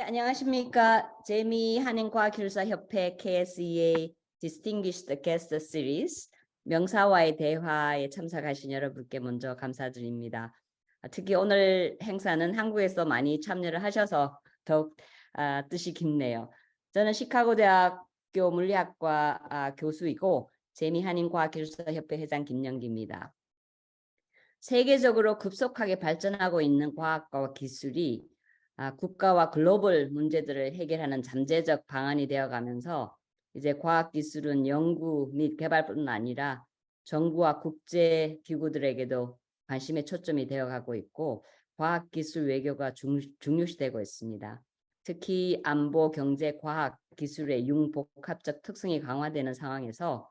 안녕하십니까. 재미 한인과학기술사협회 KSEA Distinguished Guest Series 명사와의 대화에 참석하신 여러분께 먼저 감사드립니다. 특히 오늘 행사는 한국에서 많이 참여를 하셔서 더욱 뜻이 깊네요. 저는 시카고대학교 물리학과 교수이고 재미 한인과학기술사협회 회장 김영기입니다. 세계적으로 급속하게 발전하고 있는 과학과 기술이 국가와 글로벌 문제들을 해결하는 잠재적 방안이 되어가면서 이제 과학기술은 연구 및 개발뿐 아니라 정부와 국제기구들에게도 관심의 초점이 되어가고 있고 과학기술 외교가 중요시되고 있습니다. 특히 안보, 경제, 과학, 기술의 융복합적 특성이 강화되는 상황에서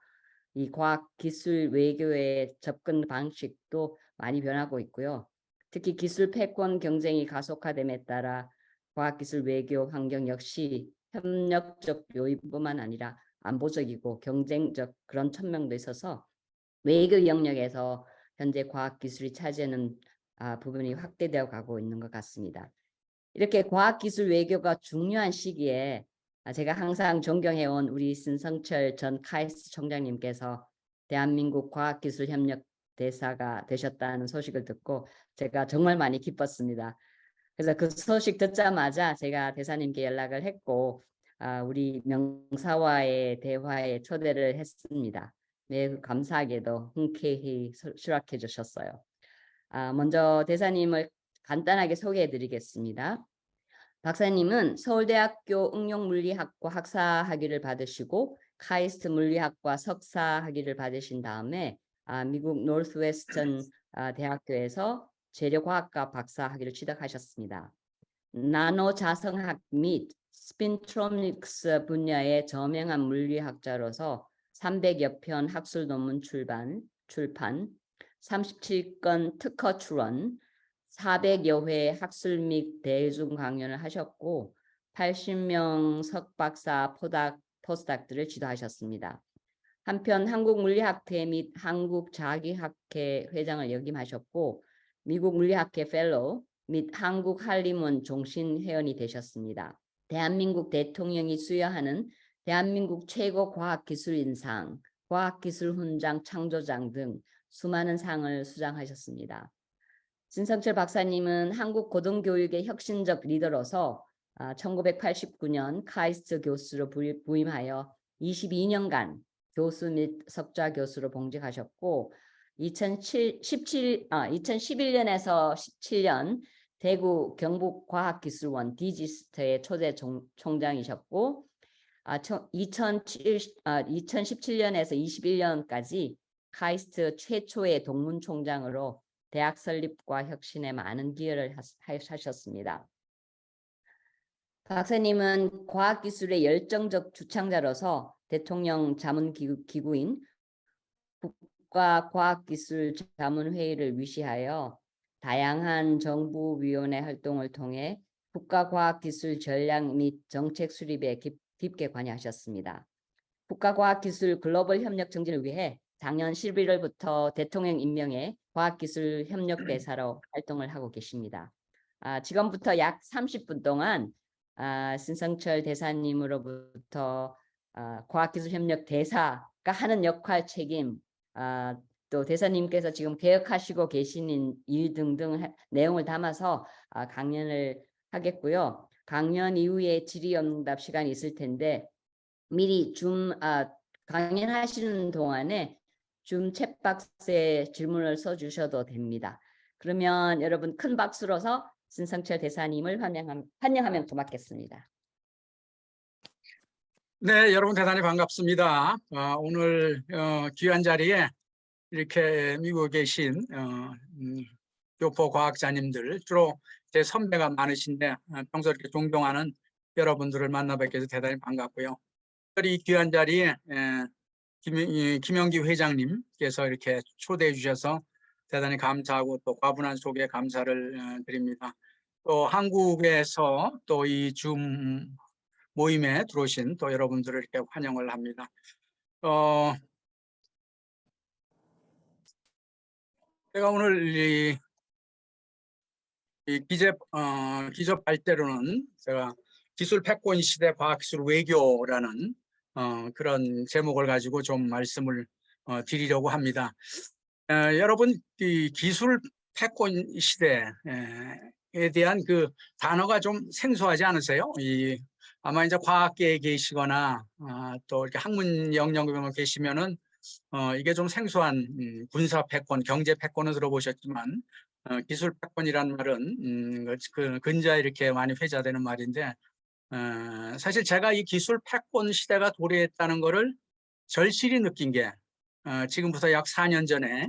이 과학기술 외교의 접근 방식도 많이 변하고 있고요. 특히 기술 패권 경쟁이 가속화됨에 따라 과학기술 외교 환경 역시 협력적 요인뿐만 아니라 안보적이고 경쟁적 그런 측면도 있어서 외교 영역에서 현재 과학기술이 차지하는 부분이 확대되어 가고 있는 것 같습니다. 이렇게 과학기술 외교가 중요한 시기에 제가 항상 존경해온 우리 신성철 전 카이스트 총장님께서 대한민국 과학기술협력 대사가 되셨다는 소식을 듣고 제가 정말 많이 기뻤습니다. 그래서 그 소식 듣자마자 제가 대사님께 연락을 했고 우리 명사와의 대화에 초대를 했습니다. 매우 감사하게도 흔쾌히 수락해 주셨어요. 먼저 대사님을 간단하게 소개해 드리겠습니다. 박사님은 서울대학교 응용물리학과 학사학위를 받으시고 카이스트 물리학과 석사학위를 받으신 다음에 미국 노스웨스턴 대학교에서 재료과학과 박사학위를 취득하셨습니다. 나노 자성학 및 스핀트로닉스 분야의 저명한 물리학자로서 300여 편 학술 논문 출판, 37건 특허 출원, 400여 회 학술 및 대중 강연을 하셨고 80명 석박사 포스닥들을 지도하셨습니다. 한편 한국물리학회 및 한국자기학회 회장을 역임하셨고 미국 물리학회 펠로우 및 한국한림원 종신회원이 되셨습니다. 대한민국 대통령이 수여하는 대한민국 최고 과학기술인상, 과학기술훈장 창조장 등 수많은 상을 수상하셨습니다. 신성철 박사님은 한국 고등교육의 혁신적 리더로서 1989년 카이스트 교수로 부임하여 22년간 교수 및 석좌 교수로 봉직하셨고 2011년에서 17년 대구 경북과학기술원 디지스트의 초대 총장이셨고 2017년에서 21년까지 카이스트 최초의 동문총장으로 대학 설립과 혁신에 많은 기여를 하셨습니다. 박사님은 과학기술의 열정적 주창자로서 대통령 자문기구인 국가과학기술자문회의를 위시하여 다양한 정부위원회 활동을 통해 국가과학기술 전략 및 정책 수립에 깊게 관여하셨습니다. 국가과학기술 글로벌 협력 증진을 위해 작년 11월부터 대통령 임명의 과학기술협력대사로 활동을 하고 계십니다. 지금부터 약 30분 동안 신성철 대사님으로부터 과학기술협력대사가 하는 역할 책임, 또 대사님께서 지금 계획하시고 계시는 일 등등 내용을 담아서 강연을 하겠고요. 강연 이후에 질의응답 시간이 있을 텐데 미리 강연하시는 동안에 줌 챗박스에 질문을 써주셔도 됩니다. 그러면 여러분 큰 박수로서 신성철 대사님을 환영하면 고맙겠습니다. 네, 여러분 대단히 반갑습니다. 오늘 귀한 자리에 이렇게 미국에 계신 교포 과학자님들, 주로 제 선배가 많으신데 평소 이렇게 존경하는 여러분들을 만나 뵙게 해서 대단히 반갑고요. 이 귀한 자리에 김영기 회장님께서 이렇게 초대해 주셔서 대단히 감사하고 또 과분한 속에 감사를 드립니다. 또 한국에서 또 이 줌 모임에 들어오신 또 여러분들을 이렇게 환영을 합니다. 제가 오늘 이 기접 발대로는 제가 기술 패권 시대 과학기술 외교라는 그런 제목을 가지고 좀 말씀을 드리려고 합니다. 여러분, 이 기술 패권 시대에 대한 그 단어가 좀 생소하지 않으세요? 아마 이제 과학계에 계시거나 또 이렇게 학문 영역에 계시면은 이게 좀 생소한 군사 패권, 경제 패권을 들어보셨지만 기술 패권이란 말은 그 근자에 이렇게 많이 회자되는 말인데 사실 제가 이 기술 패권 시대가 도래했다는 거를 절실히 느낀 게 지금부터 약 4년 전에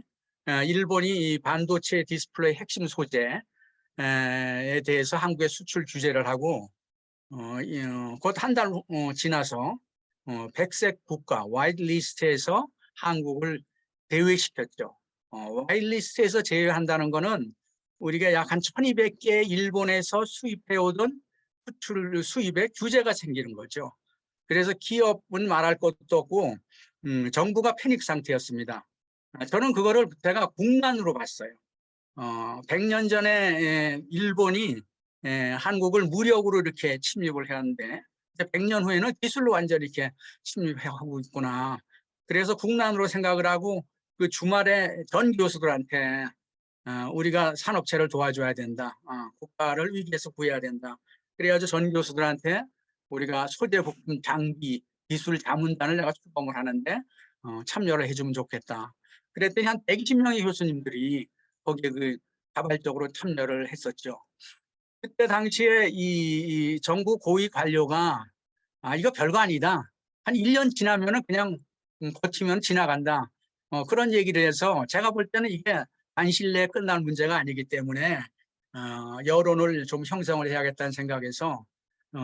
일본이 이 반도체 디스플레이 핵심 소재에 대해서 한국에 수출 규제를 하고 곧 한 달 지나서 백색 국가 와이드리스트에서 한국을 제외시켰죠. 와이드리스트에서 제외한다는 거는 우리가 약 한 1200개 일본에서 수입해오던 수출 수입에 규제가 생기는 거죠. 그래서 기업은 말할 것도 없고 정부가 패닉 상태였습니다. 저는 그거를 제가 국난으로 봤어요. 100년 전에 일본이 한국을 무력으로 이렇게 침입을 해왔는데 100년 후에는 기술로 완전히 이렇게 침입하고 있구나. 그래서 국난으로 생각을 하고 그 주말에 전 교수들한테 우리가 산업체를 도와줘야 된다. 국가를 위기에서 구해야 된다. 그래가지고 전 교수들한테 우리가 소재 부품 장비 기술 자문단을 내가 출범을 하는데 참여를 해주면 좋겠다. 그랬더니 한 120명의 교수님들이 거기에 그 자발적으로 참여를 했었죠. 그때 당시에 이 정부 고위 관료가 이거 별거 아니다. 한 1년 지나면은 그냥 버티면 지나간다. 그런 얘기를 해서 제가 볼 때는 이게 단실 내에 끝날 문제가 아니기 때문에 여론을 좀 형성을 해야겠다는 생각에서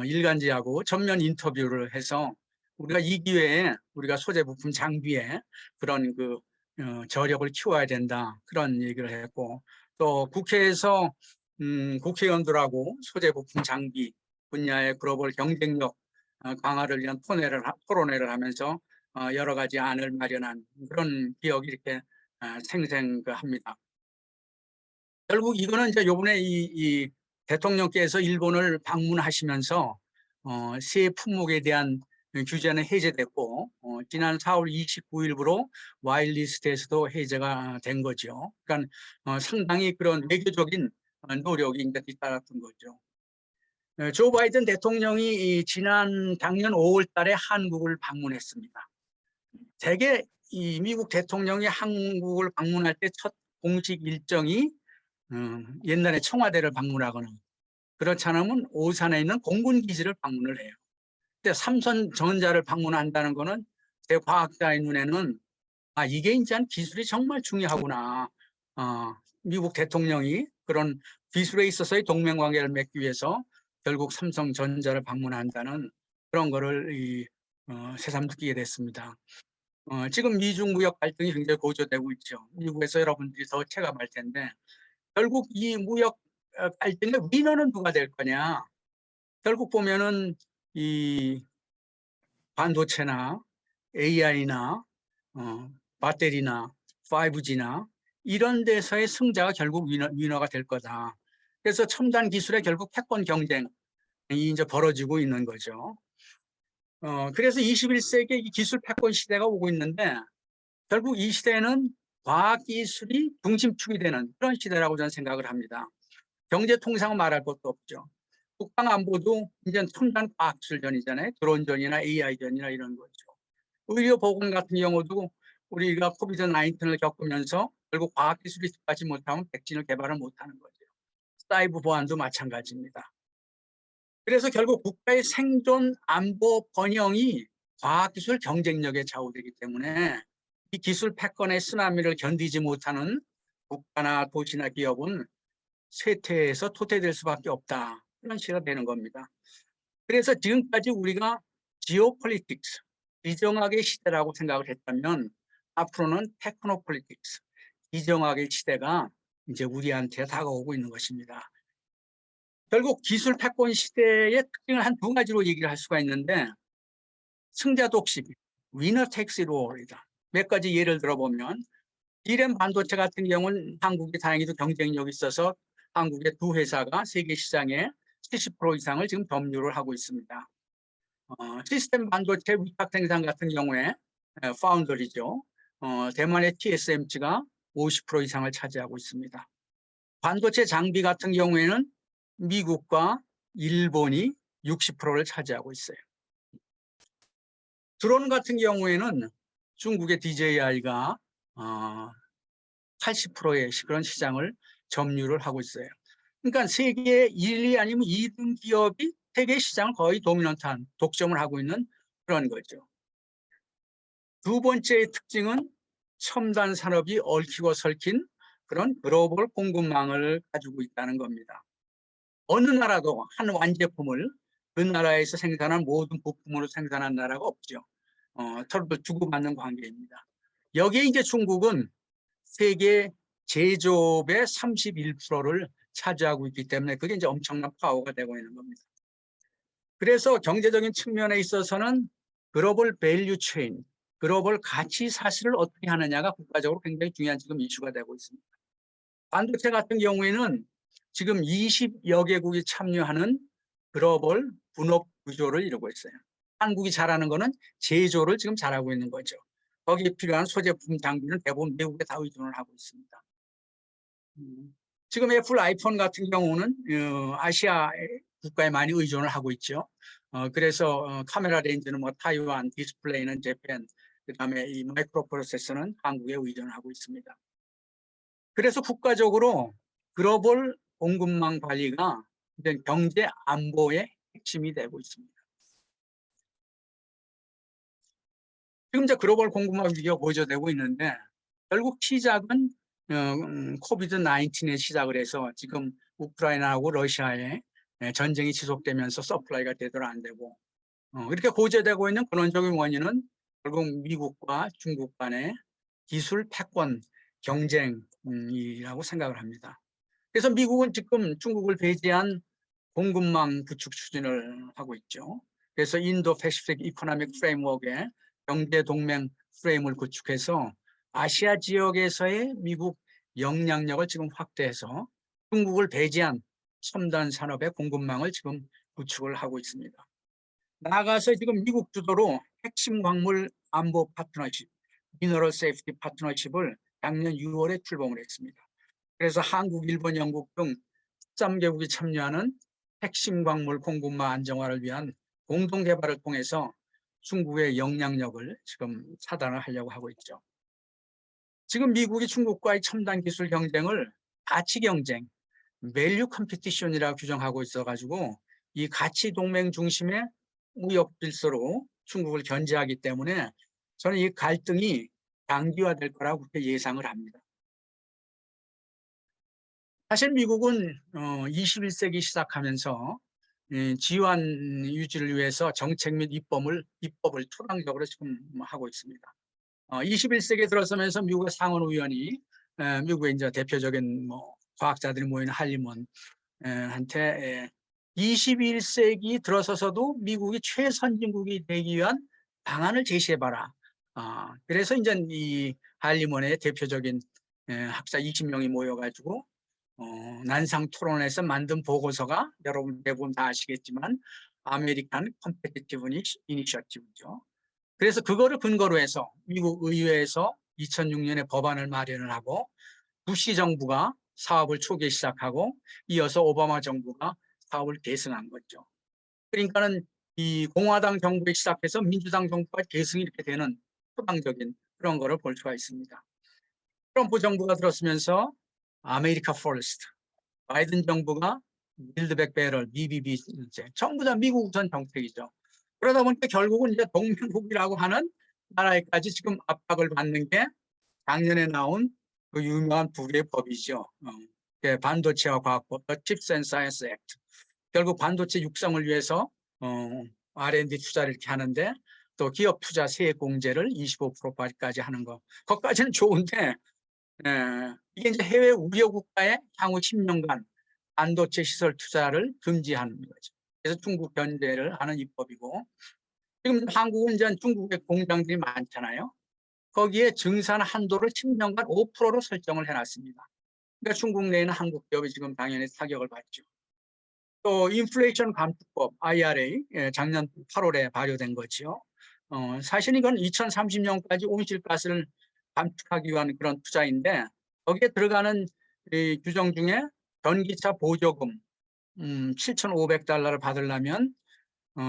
일간지하고 전면 인터뷰를 해서 우리가 이 기회에 우리가 소재 부품 장비에 그런 그 저력을 키워야 된다. 그런 얘기를 했고 또 국회에서 국회의원들하고 소재 부품 장비 분야의 글로벌 경쟁력 강화를 위한 토론회를 하면서 여러 가지 안을 마련한 그런 기억이 이렇게 생생합니다. 결국 이거는 이제 요번에 이 대통령께서 일본을 방문하시면서 새 품목에 대한 규제는 해제됐고 지난 4월 29일부로 와일리스트에서도 해제가 된 거죠. 그러니까 상당히 그런 외교적인 노력이 이제 뒤따랐던 거죠. 조 바이든 대통령이 지난 작년 5월 달에 한국을 방문했습니다. 대개 이 미국 대통령이 한국을 방문할 때 첫 공식 일정이 옛날에 청와대를 방문하거나 그렇지 않으면 오산에 있는 공군기지를 방문을 해요. 근데 삼성전자를 방문한다는 거는 제 과학자의 눈에는 이게 이제 기술이 정말 중요하구나. 미국 대통령이 그런 기술에 있어서의 동맹관계를 맺기 위해서 결국 삼성전자를 방문한다는 그런 거를 새삼 느끼게 됐습니다. 지금 미중 무역 갈등이 굉장히 고조되고 있죠. 미국에서 여러분들이 더 체감할 텐데 결국 이 무역 갈등의 위너는 누가 될 거냐. 결국 보면은 이 반도체나 AI나 배터리나 5G나 이런 데서의 승자가 결국 위너가 될 거다. 그래서 첨단 기술의 결국 패권 경쟁이 이제 벌어지고 있는 거죠. 그래서 21세기 기술 패권 시대가 오고 있는데 결국 이 시대는 과학기술이 중심축이 되는 그런 시대라고 저는 생각을 합니다. 경제통상은 말할 것도 없죠. 국방안보도 이제 첨단 과학기술전이잖아요. 드론전이나 AI전이나 이런 거죠. 의료보건 같은 경우도 우리가 코비드 19을 겪으면서 결국 과학기술이 들어가지 못하면 백신을 개발을 못하는 거죠. 사이버 보안도 마찬가지입니다. 그래서 결국 국가의 생존, 안보, 번영이 과학기술 경쟁력에 좌우되기 때문에 이 기술 패권의 쓰나미를 견디지 못하는 국가나 도시나 기업은 쇠퇴해서 토태될 수밖에 없다. 그런 시대가 되는 겁니다. 그래서 지금까지 우리가 지오폴리틱스, 비정학의 시대라고 생각을 했다면 앞으로는 테크노폴리틱스, 비정학의 시대가 이제 우리한테 다가오고 있는 것입니다. 결국 기술 패권 시대의 특징을 한 두 가지로 얘기를 할 수가 있는데 승자 독식, 위너 텍스 롤이다. 몇 가지 예를 들어보면 D램 반도체 같은 경우는 한국이 다행히도 경쟁력이 있어서 한국의 두 회사가 세계 시장에 70% 이상을 지금 점유를 하고 있습니다. 시스템 반도체 위탁 생산 같은 경우에 파운더리죠. 대만의 TSMC가 50% 이상을 차지하고 있습니다. 반도체 장비 같은 경우에는 미국과 일본이 60%를 차지하고 있어요. 드론 같은 경우에는 중국의 DJI가 80%의 그런 시장을 점유를 하고 있어요. 그러니까 세계 1, 2 아니면 2등 기업이 세계 시장을 거의 도미넌트한 독점을 하고 있는 그런 거죠. 두 번째의 특징은 첨단 산업이 얽히고 설킨 그런 글로벌 공급망을 가지고 있다는 겁니다. 어느 나라도 한 완제품을 그 나라에서 생산한 모든 부품으로 생산한 나라가 없죠. 서로 주고받는 관계입니다. 여기에 이제 중국은 세계 제조업의 31%를 차지하고 있기 때문에 그게 이제 엄청난 파워가 되고 있는 겁니다. 그래서 경제적인 측면에 있어서는 글로벌 밸류 체인, 글로벌 가치 사슬을 어떻게 하느냐가 국가적으로 굉장히 중요한 지금 이슈가 되고 있습니다. 반도체 같은 경우에는 지금 20여 개국이 참여하는 글로벌 분업 구조를 이루고 있어요. 한국이 잘하는 거는 제조를 지금 잘하고 있는 거죠. 거기에 필요한 소제품 장비는 대부분 미국에 다 의존을 하고 있습니다. 지금 애플 아이폰 같은 경우는 아시아 국가에 많이 의존을 하고 있죠. 그래서 카메라 렌즈는 뭐 타이완, 디스플레이는 재팬, 그다음에 이 마이크로 프로세서는 한국에 의존을 하고 있습니다. 그래서 국가적으로 글로벌 공급망 관리가 경제 안보의 핵심이 되고 있습니다. 지금 이제 글로벌 공급망 위기가 고조되고 있는데 결국 시작은 코비드 19에 시작을 해서 지금 우크라이나하고 러시아의 전쟁이 지속되면서 서플라이가 제대로 안 되고 이렇게 고조되고 있는 근원적인 원인은 결국 미국과 중국 간의 기술 패권 경쟁이라고 생각을 합니다. 그래서 미국은 지금 중국을 배제한 공급망 구축 추진을 하고 있죠. 그래서 인도 패시픽 이코노믹 프레임워크에 경제 동맹 프레임을 구축해서 아시아 지역에서의 미국 영향력을 지금 확대해서 중국을 배제한 첨단 산업의 공급망을 지금 구축을 하고 있습니다. 나아가서 지금 미국 주도로 핵심 광물 안보 파트너십, 미너럴 세이프티 파트너십을 작년 6월에 출범을 했습니다. 그래서 한국, 일본, 영국 등 13개국이 참여하는 핵심 광물 공급망 안정화를 위한 공동 개발을 통해서 중국의 영향력을 지금 차단을 하려고 하고 있죠. 지금 미국이 중국과의 첨단 기술 경쟁을 가치 경쟁, 밸류 컴피티션이라고 규정하고 있어가지고 이 가치 동맹 중심의 무역 질서로 중국을 견제하기 때문에 저는 이 갈등이 장기화될 거라고 그렇게 예상을 합니다. 사실 미국은 21세기 시작하면서 지원 유지를 위해서 정책 및 입법을 초당적으로 지금 하고 있습니다. 21세기에 들어서면서 미국의 상원의원이 미국의 이제 대표적인 뭐 과학자들이 모이는 할리먼 한테 21세기 들어서서도 미국이 최선진국이 되기 위한 방안을 제시해봐라. 그래서 이제 이 할리먼의 대표적인 학자 20명이 모여가지고 난상 토론에서 만든 보고서가 여러분 대부분 다 아시겠지만 아메리칸 컴페티티브 이니셔티브죠. 그래서 그거를 근거로 해서 미국 의회에서 2006년에 법안을 마련을 하고 부시 정부가 사업을 초기에 시작하고 이어서 오바마 정부가 사업을 계승한 거죠. 그러니까는 이 공화당 정부에 시작해서 민주당 정부가 계승이 이렇게 되는 초당적인 그런 거를 볼 수가 있습니다. 트럼프 정부가 들었으면서 아메리카 포레스트, 바이든 정부가 빌드백 배럴, BBB 전부 다 미국 우선 정책이죠. 그러다 보니까 결국은 이제 동맹국이라고 하는 나라에까지 지금 압박을 받는 게 작년에 나온 그 유명한 두 개의 법이죠. 반도체와 과학법, Chips and Science Act. 결국 반도체 육성을 위해서 R&D 투자를 이렇게 하는데 또 기업 투자 세액 공제를 25%까지 하는 거. 그것까지는 좋은데 이게 이제 해외 우려 국가의 향후 10년간 반도체 시설 투자를 금지하는 거죠. 그래서 중국 견제를 하는 입법이고 지금 한국은 이제 중국의 공장들이 많잖아요. 거기에 증산 한도를 10년간 5%로 설정을 해놨습니다. 그러니까 중국 내에는 한국 기업이 지금 당연히 타격을 받죠. 또 인플레이션 감축법 IRA 작년 8월에 발효된 거죠. 사실 이건 2030년까지 온실가스를 감축하기 위한 그런 투자인데 거기에 들어가는 이 규정 중에 전기차 보조금 7,500달러를 받으려면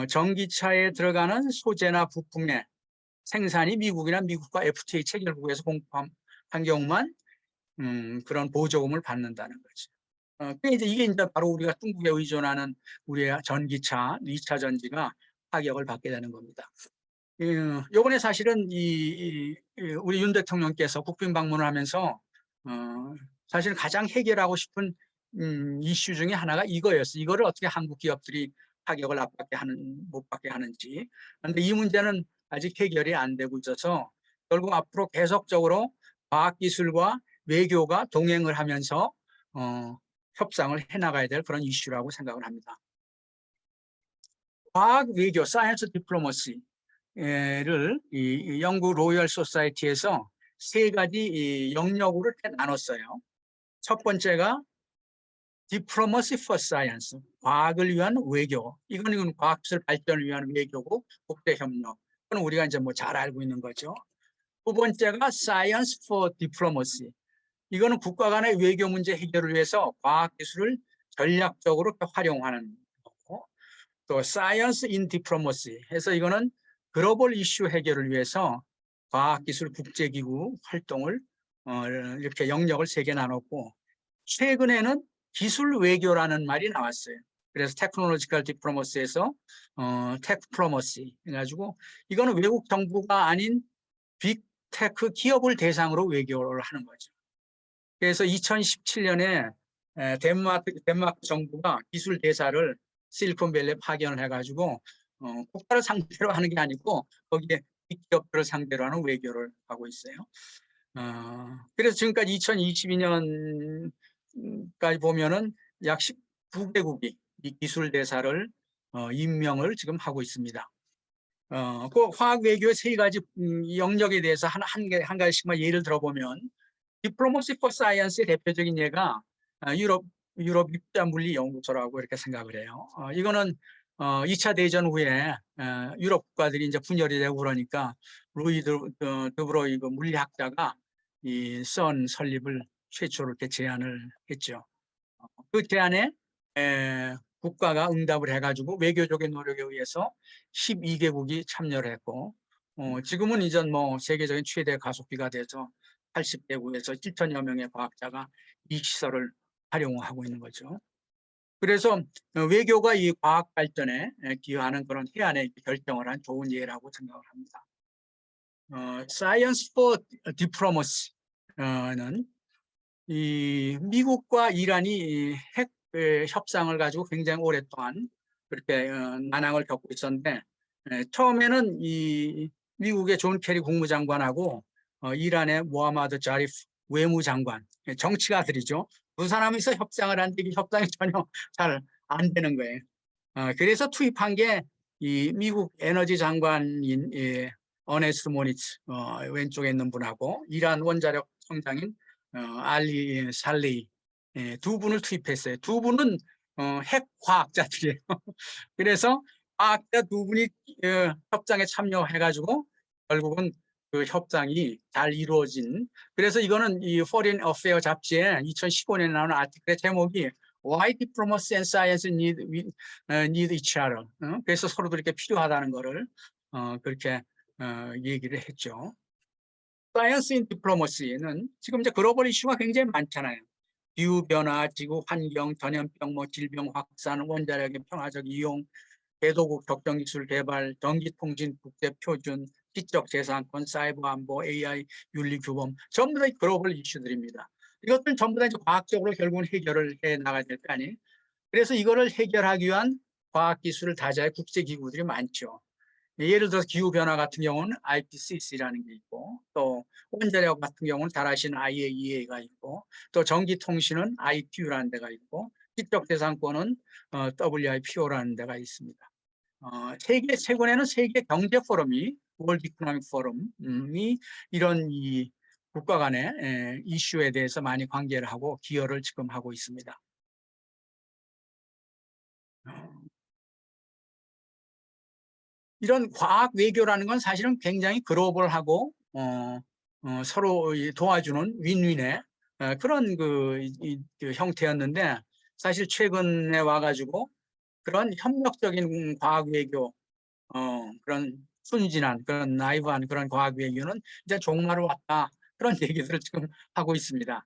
전기차에 들어가는 소재나 부품의 생산이 미국이나 미국과 FTA 체결 국에서 공급한 경우만 그런 보조금을 받는다는 거죠. 이게 이제 바로 우리가 중국에 의존하는 우리의 전기차, 2차 전지가 타격을 받게 되는 겁니다. 이번에 사실은 우리 윤 대통령께서 국빈 방문을 하면서 사실 가장 해결하고 싶은 이슈 중에 하나가 이거였어요. 이거를 어떻게 한국 기업들이 타격을 못 받게 하는지. 그런데 이 문제는 아직 해결이 안 되고 있어서 결국 앞으로 계속적으로 과학기술과 외교가 동행을 하면서 협상을 해나가야 될 그런 이슈라고 생각을 합니다. 과학 외교, 사이언스 디플로머시를 이 영국 로열 소사이티에서 세 가지 영역으로 이렇게 나눴어요. 첫 번째가 디플로머시 for science, 과학을 위한 외교. 이건 과학기술 발전을 위한 외교고 국제협력. 그건 우리가 이제 뭐 잘 알고 있는 거죠. 두 번째가 science for diplomacy. 이거는 국가 간의 외교 문제 해결을 위해서 과학기술을 전략적으로 활용하는 거고, 또 science in diplomacy 해서 이거는 글로벌 이슈 해결을 위해서 과학기술 국제기구 활동을 이렇게 영역을 세 개 나눴고, 최근에는 기술 외교라는 말이 나왔어요. 그래서 테크놀로지컬 디플로머시에서 테크플로머시 해가지고 이거는 외국 정부가 아닌 빅테크 기업을 대상으로 외교를 하는 거죠. 그래서 2017년에 덴마크 정부가 기술 대사를 실리콘밸리에 파견을 해가지고 국가를 상대로 하는 게 아니고 거기에 기업들을 상대로 하는 외교를 하고 있어요. 그래서 지금까지 2022년까지 보면은 약 19개국이 이 기술 대사를 임명을 지금 하고 있습니다. 그 화학 외교의 세 가지 영역에 대해서 한 가지씩만 예를 들어보면 디플로머시 포 사이언스의 대표적인 예가 유럽 육자물리연구소라고 이렇게 생각을 해요. 이거는 2차 대전 후에 유럽 국가들이 이제 분열이 되고 그러니까 루이 드브로 이거 물리학자가 이 선 설립을 최초로 이렇게 제안을 했죠. 그 제안에 국가가 응답을 해가지고 외교적인 노력에 의해서 12개국이 참여를 했고 지금은 이전 뭐 세계적인 최대 가속기가 돼서 80개국에서 7천여 명의 과학자가 이 시설을 활용하고 있는 거죠. 그래서 외교가 이 과학 발전에 기여하는 그런 해안의 결정을 한 좋은 예라고 생각을 합니다. Science for Diplomacy는 이 미국과 이란이 핵 협상을 가지고 굉장히 오랫동안 그렇게 난항을 겪고 있었는데 처음에는 이 미국의 존 케리 국무장관하고 이란의 모하마드 자리프 외무장관 정치가들이죠. 두 사람이서 협상을 하는데 협상이 전혀 잘 안 되는 거예요. 그래서 투입한 게 이 미국 에너지 장관인 어네스트 모니츠 왼쪽에 있는 분하고 이란 원자력 청장인 알리 살레이 두 분을 투입했어요. 두 분은 핵 과학자들이에요. 그래서 과학자 두 분이 협상에 참여해가지고 결국은 그 협상이 잘 이루어진. 그래서 이거는 이 Foreign Affairs 잡지에 2015년에 나오는 아티클의 제목이 Why Diplomacy and Science need each other. 그래서 서로들 이렇게 필요하다는 거를 그렇게 얘기를 했죠. 사이언스 인 디플로머시는 지금 이제 글로벌 이슈가 굉장히 많잖아요. 기후 변화, 지구 환경, 전염병, 뭐 질병 확산, 원자력의 평화적 이용, 궤도국 격정 기술 개발, 전기통신 국제 표준, 지적 재산권, 사이버 안보, AI 윤리 규범 전부 다 글로벌 이슈들입니다. 이것들 전부 다 이제 과학적으로 결국은 해결을 해 나가야 될 거 아니에요. 그래서 이거를 해결하기 위한 과학기술을 다자의 국제기구들이 많죠. 예를 들어서 기후변화 같은 경우는 IPCC라는 게 있고 또 원자력 같은 경우는 잘 아시는 IAEA가 있고 또 전기통신은 ITU라는 데가 있고 지적재산권은 WIPO라는 데가 있습니다. 최근에는 세계 경제 포럼이 월드 이코노믹 포럼이 이런 이 국가 간의 이슈에 대해서 많이 관계를 하고 기여를 지금 하고 있습니다. 이런 과학 외교라는 건 사실은 굉장히 글로벌하고 서로 도와주는 윈윈의 그런 그 형태였는데, 사실 최근에 와가지고 그런 협력적인 과학 외교, 그런 순진한 그런 나이브한 그런 과학 외교는 이제 종말을 왔다, 그런 얘기들을 지금 하고 있습니다.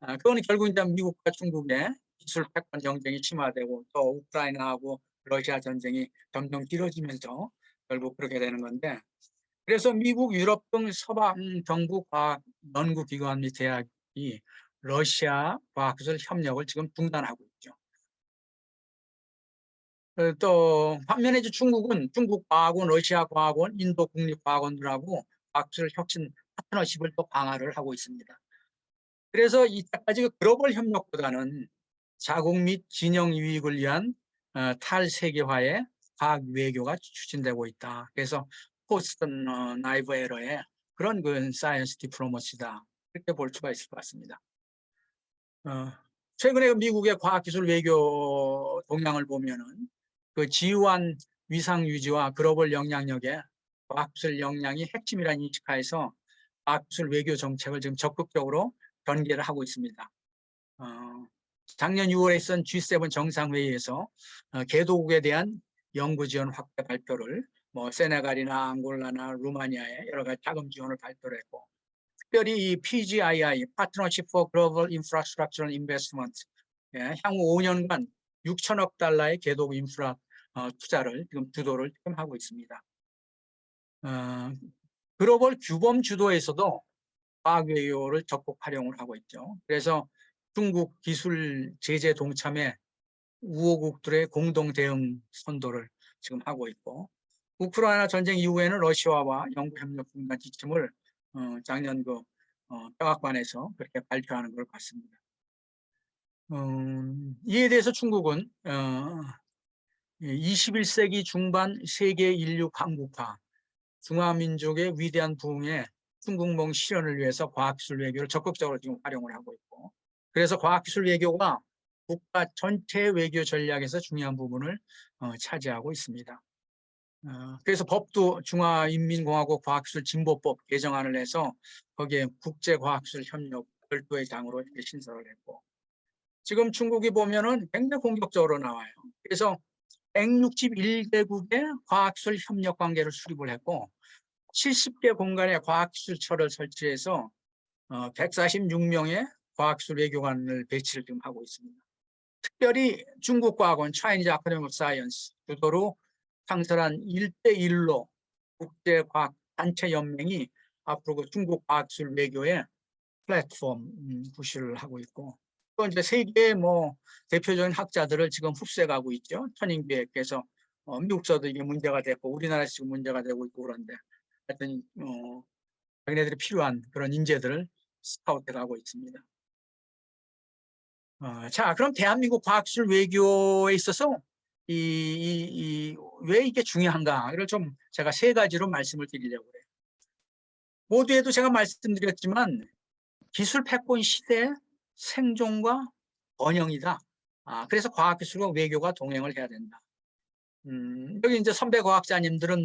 그거는 결국 이제 미국과 중국의 기술 패권 경쟁이 심화되고 또 우크라이나하고 러시아 전쟁이 점점 길어지면서 결국 그렇게 되는 건데, 그래서 미국, 유럽 등 서방 정부 과학 연구기관 및 대학이 러시아 과학기술 협력을 지금 중단하고 있죠. 또 반면에 이제 중국은 중국 과학원, 러시아 과학원, 인도 국립과학원들하고 과학기술 혁신 파트너십을 또 강화를 하고 있습니다. 그래서 이때까지 글로벌 협력보다는 자국 및 진영 유익을 위한 탈세계화의 과학 외교가 추진되고 있다. 그래서 포스트 나이브 에러의 그런 그 사이언스 디플로머시다, 이렇게 볼 수가 있을 것 같습니다. 최근에 미국의 과학기술 외교 동향을 보면은 그 지유한 위상 유지와 글로벌 영향력에 과학기술 역량이 핵심이라는 인식하에서 과학기술 외교 정책을 지금 적극적으로 전개를 하고 있습니다. 작년 6월에 있었던 G7 정상회의에서 개도국에 대한 연구 지원 확대 발표를 세네갈이나 앙골라나 루마니아에 여러 가지 자금 지원을 발표를 했고, 특별히 이 PGII, Partnership for Global Infrastructural Investment, 향후 5년간 6천억 달러의 개도국 인프라 투자를 지금 주도를 지금 하고 있습니다. 글로벌 규범 주도에서도 과학 외교를 적극 활용을 하고 있죠. 그래서 중국 기술 제재 동참에 우호국들의 공동 대응 선도를 지금 하고 있고, 우크라이나 전쟁 이후에는 러시아와 연구 협력 중단 지침을 작년 백악관에서 그렇게 발표하는 걸 봤습니다. 이에 대해서 중국은 21세기 중반 세계 인류 강국화, 중화민족의 위대한 부흥에 중국몽 실현을 위해서 과학기술 외교를 적극적으로 지금 활용을 하고 있고, 그래서 과학기술 외교가 국가 전체 외교 전략에서 중요한 부분을 차지하고 있습니다. 그래서 법도 중화인민공화국 과학기술진보법 개정안을 해서 거기에 국제과학기술 협력 별도의 장으로 이렇게 신설을 했고, 지금 중국이 보면은 굉장히 공격적으로 나와요. 그래서 161개국의 과학기술 협력 관계를 수립을 했고, 70개 공간에 과학기술처를 설치해서 146명의 과학기술 외교관을 배치를 지금 하고 있습니다. 특별히 중국과학원 Chinese Academy of Science 주도로 창설한 1대1로 국제과학 단체 연맹이 앞으로 그 중국 과학기술 외교의 플랫폼 구실을 하고 있고, 또 이제 세계 대표적인 학자들을 지금 흡수해가고 있죠. 천인교회께서 미국서도 이게 문제가 됐고 우리나라에서 지금 문제가 되고 있고, 그런데 하여튼 자기네들이 필요한 그런 인재들을 스카우트하고 있습니다. 자, 그럼 대한민국 과학기술 외교에 있어서 왜 이게 중요한가? 이걸 좀 제가 세 가지로 말씀을 드리려고 해요. 모두에도 제가 말씀드렸지만 기술 패권 시대의 생존과 번영이다. 그래서 과학기술과 외교가 동행을 해야 된다. 여기 이제 선배 과학자님들은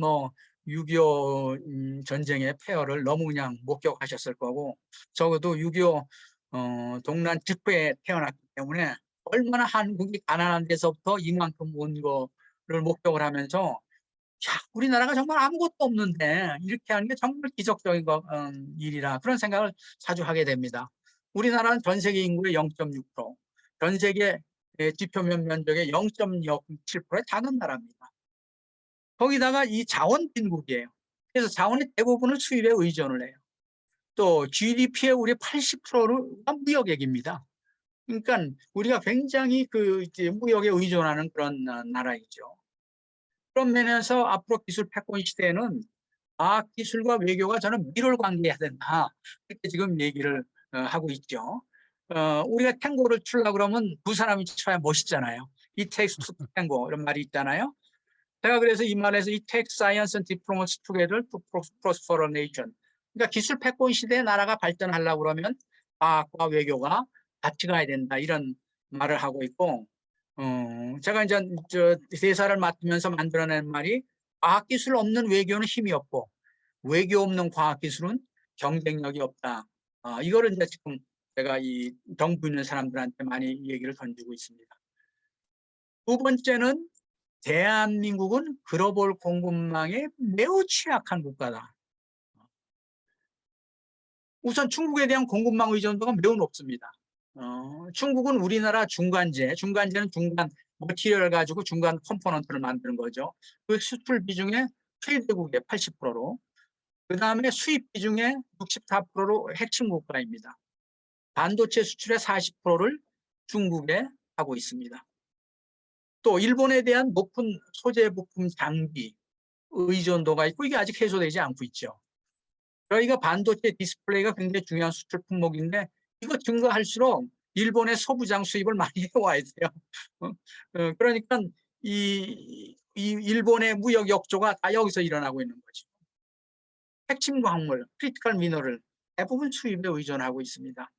6.25 전쟁의 폐허를 너무 그냥 목격하셨을 거고, 적어도 6.25 동란 직후에 태어났기 때문에 얼마나 한국이 가난한 데서부터 이만큼 온 거를 목격을 하면서, 야, 우리나라가 정말 아무것도 없는데 이렇게 하는 게 정말 기적적인 일이라, 그런 생각을 자주 하게 됩니다. 우리나라는 전 세계 인구의 0.6%, 전 세계 지표면 면적의 0.07%의 작은 나라입니다. 거기다가 이 자원 빈국이에요. 그래서 자원의 대부분을 수입에 의존을 해요. 또 GDP의 우리 80%가 무역액입니다. 그러니까 우리가 굉장히 무역에 의존하는 그런 나라이죠. 그런 면에서 앞으로 기술 패권 시대에는 과학기술과 외교가 저는 밀을 관계해야 된다, 이렇게 지금 얘기를 하고 있죠. 우리가 탱고를 추려고 그러면 두 사람이 쳐야 멋있잖아요. It takes two to tango, 이런 말이 있잖아요. 제가 그래서 이 말에서 It takes science and diplomacy together to prosper a nation. 그러니까 기술 패권 시대에 나라가 발전하려고 그러면 과학과 외교가 같이 가야 된다, 이런 말을 하고 있고, 제가 이제 저 대사를 맡으면서 만들어낸 말이 과학기술 없는 외교는 힘이 없고 외교 없는 과학기술은 경쟁력이 없다. 이거를 이제 지금 제가 이 정부 있는 사람들한테 많이 얘기를 던지고 있습니다. 두 번째는 대한민국은 글로벌 공급망에 매우 취약한 국가다. 우선 중국에 대한 공급망 의존도가 매우 높습니다. 중국은 우리나라 중간재는 중간 머티리얼을 가지고 중간 컴포넌트를 만드는 거죠. 그 수출 비중의 최대국의 80%로, 그 다음에 수입 비중의 64%로 핵심 국가입니다. 반도체 수출의 40%를 중국에 하고 있습니다. 또 일본에 대한 높은 소재 부품 장비 의존도가 있고 이게 아직 해소되지 않고 있죠. 저희가 반도체 디스플레이가 굉장히 중요한 수출 품목인데 이거 증가할수록 일본의 소부장 수입을 많이 해와야 돼요. 그러니까 이 일본의 무역 역조가 다 여기서 일어나고 있는 거죠. 핵심 광물, 크리티컬 미너럴 대부분 수입에 의존하고 있습니다.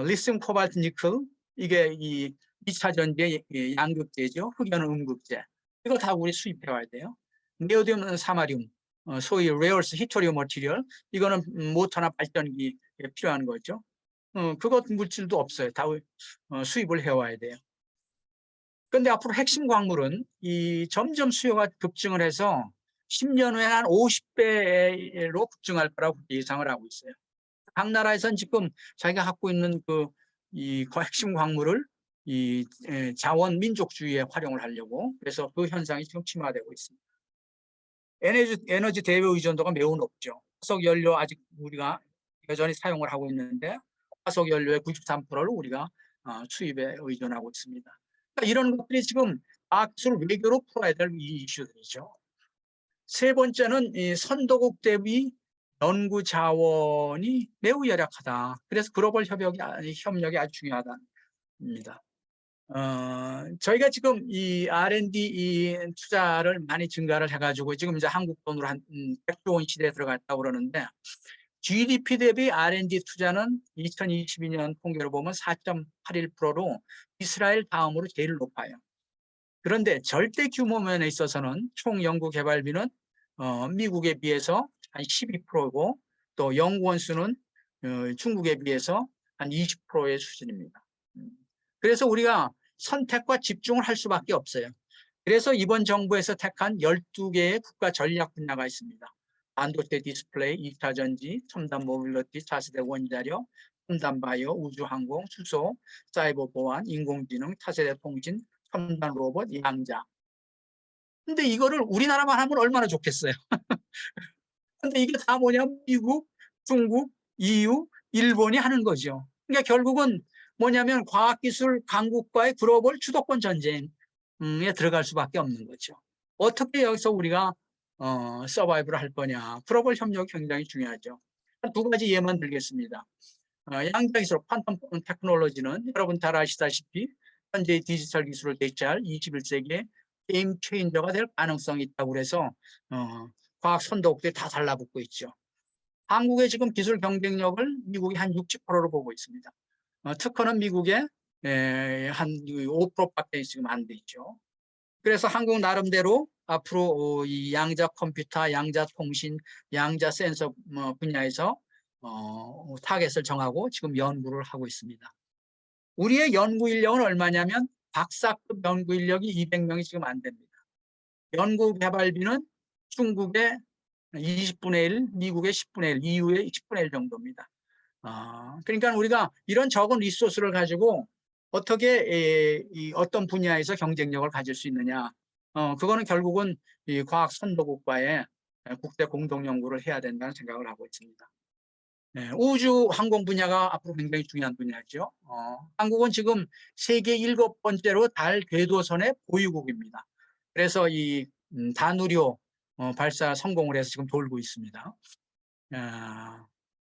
리튬, 코발트, 니켈 이게 이 2차 전지의 양극재죠. 흑연 음극재. 이거 다 우리 수입해 와야 돼요. 네오디움, 사마리움, 소위 레어스, 히토리움 머티리얼 이거는 모터나 발전기에 필요한 거죠. 그것 물질도 없어요. 다 수입을 해와야 돼요. 그런데 앞으로 핵심 광물은 이 점점 수요가 급증을 해서 10년 후에 한 50배로 급증할 거라고 예상을 하고 있어요. 각 나라에서는 지금 자기가 갖고 있는 이 핵심 광물을 이 자원 민족주의에 활용을 하려고 그래서 그 현상이 지금 침화되고 있습니다. 에너지 대외 의존도가 매우 높죠. 화석 연료 아직 우리가 여전히 사용을 하고 있는데 화석 연료의 93%를 우리가 수입에 의존하고 있습니다. 그러니까 이런 것들이 지금 과학기술 외교로 풀어야 될 이 이슈들이죠. 세 번째는 이 선도국 대비 연구 자원이 매우 열악하다. 그래서 글로벌 협력이 아주 중요하다입니다. 저희가 지금 이 R&D 이 투자를 많이 증가를 해가지고 지금 이제 한국 돈으로 한 100조 원 시대에 들어갔다고 그러는데 GDP 대비 R&D 투자는 2022년 통계로 보면 4.81%로 이스라엘 다음으로 제일 높아요. 그런데 절대 규모 면에 있어서는 총 연구 개발비는 미국에 비해서 한 12%고 또 연구원 수는 중국에 비해서 한 20%의 수준입니다. 그래서 우리가 선택과 집중을 할 수밖에 없어요. 그래서 이번 정부에서 택한 12개의 국가 전략 분야가 있습니다. 반도체 디스플레이, 2차 전지, 첨단 모빌리티, 차세대 원자력, 첨단 바이오, 우주항공, 수소, 사이버 보안, 인공지능, 차세대 통신, 첨단 로봇, 양자. 근데 이거를 우리나라만 하면 얼마나 좋겠어요. 근데 이게 다 뭐냐면 미국, 중국, EU, 일본이 하는 거죠. 그러니까 결국은 뭐냐면 과학기술 강국과의 글로벌 주도권 전쟁에 들어갈 수밖에 없는 거죠. 어떻게 여기서 우리가 서바이브를 할 거냐. 글로벌 협력이 굉장히 중요하죠. 두 가지 예만 들겠습니다. 양자기술 퀀텀 테크놀로지는 여러분 잘 아시다시피 현재 디지털 기술을 대체할 21세기의 게임 체인저가 될 가능성이 있다고 그래서 과학 선도국들이 다 달라붙고 있죠. 한국의 지금 기술 경쟁력을 미국이 한 60%로 보고 있습니다. 특허는 미국의 한 5%밖에 지금 안 돼 있죠. 그래서 한국 나름대로 앞으로 이 양자 컴퓨터, 양자 통신, 양자 센서 분야에서 타겟을 정하고 지금 연구를 하고 있습니다. 우리의 연구 인력은 얼마냐면 박사급 연구 인력이 200명이 지금 안 됩니다. 연구 개발비는 중국의 20분의 1, 미국의 10분의 1, EU의 10분의 1 정도입니다. 그러니까 우리가 이런 적은 리소스를 가지고 어떻게 어떤 분야에서 경쟁력을 가질 수 있느냐. 그거는 결국은 이 과학 선도국과의 국제 공동 연구를 해야 된다는 생각을 하고 있습니다. 우주 항공 분야가 앞으로 굉장히 중요한 분야죠. 한국은 지금 세계 7번째로 달 궤도선의 보유국입니다. 그래서 이 다누리호 발사 성공을 해서 지금 돌고 있습니다.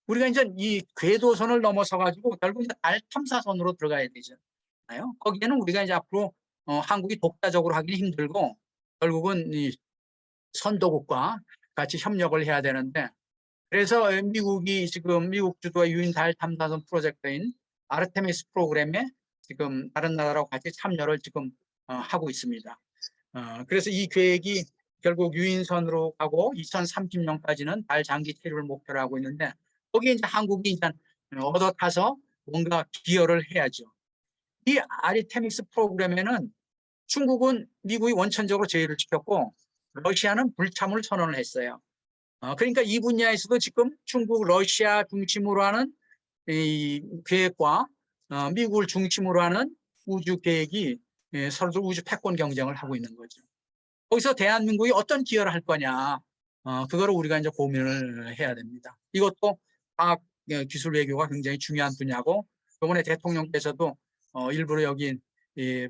우리가 이제 이 궤도선을 넘어서 가지고 결국 이제 달 탐사선으로 들어가야 되잖아요. 거기에는 우리가 이제 앞으로 한국이 독자적으로 하기는 힘들고 결국은 이 선도국과 같이 협력을 해야 되는데 그래서 미국이 지금 미국 주도의 유인 달 탐사선 프로젝트인 아르테미스 프로그램에 지금 다른 나라하고 같이 참여를 지금 하고 있습니다. 그래서 이 계획이 결국 유인선으로 가고 2030년까지는 달 장기 체류를 목표로 하고 있는데 거기에 이제 한국이 이제 얻어 타서 뭔가 기여를 해야죠. 이 아리테미스 프로그램에는 중국은 미국이 원천적으로 제의를 지켰고 러시아는 불참을 선언을 했어요. 그러니까 이 분야에서도 지금 중국, 러시아 중심으로 하는 이 계획과 미국을 중심으로 하는 우주 계획이 서로 우주 패권 경쟁을 하고 있는 거죠. 거기서 대한민국이 어떤 기여를 할 거냐, 그거를 우리가 이제 고민을 해야 됩니다. 이것도 과학 기술 외교가 굉장히 중요한 분야고, 이번에 대통령께서도 일부러 여기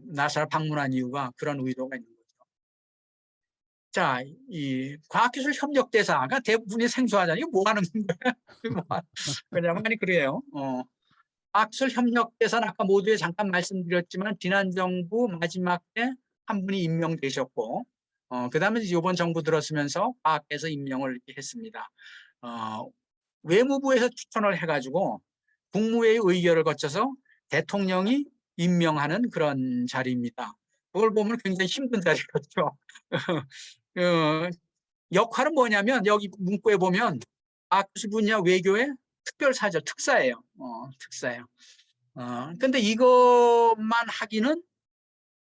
나사를 방문한 이유가 그런 의도가 있는 거죠. 자, 이 과학기술 협력대사가 대부분이 생소하잖아요. 이거 뭐 하는 거예요? 왜냐면 아니 그래요. 과학기술 협력대사는 아까 모두에 잠깐 말씀드렸지만 지난 정부 마지막 때 한 분이 임명되셨고, 그다음에 이번 정부 들었으면서 과학계에서 임명을 이렇게 했습니다. 외무부에서 추천을 해가지고 국무회의 의결을 거쳐서 대통령이 임명하는 그런 자리입니다. 그걸 보면 굉장히 힘든 자리였죠. 역할은 뭐냐면 여기 문구에 보면 과학기술 분야 외교의 특별사절, 특사예요. 특사예요. 근데 이것만 하기는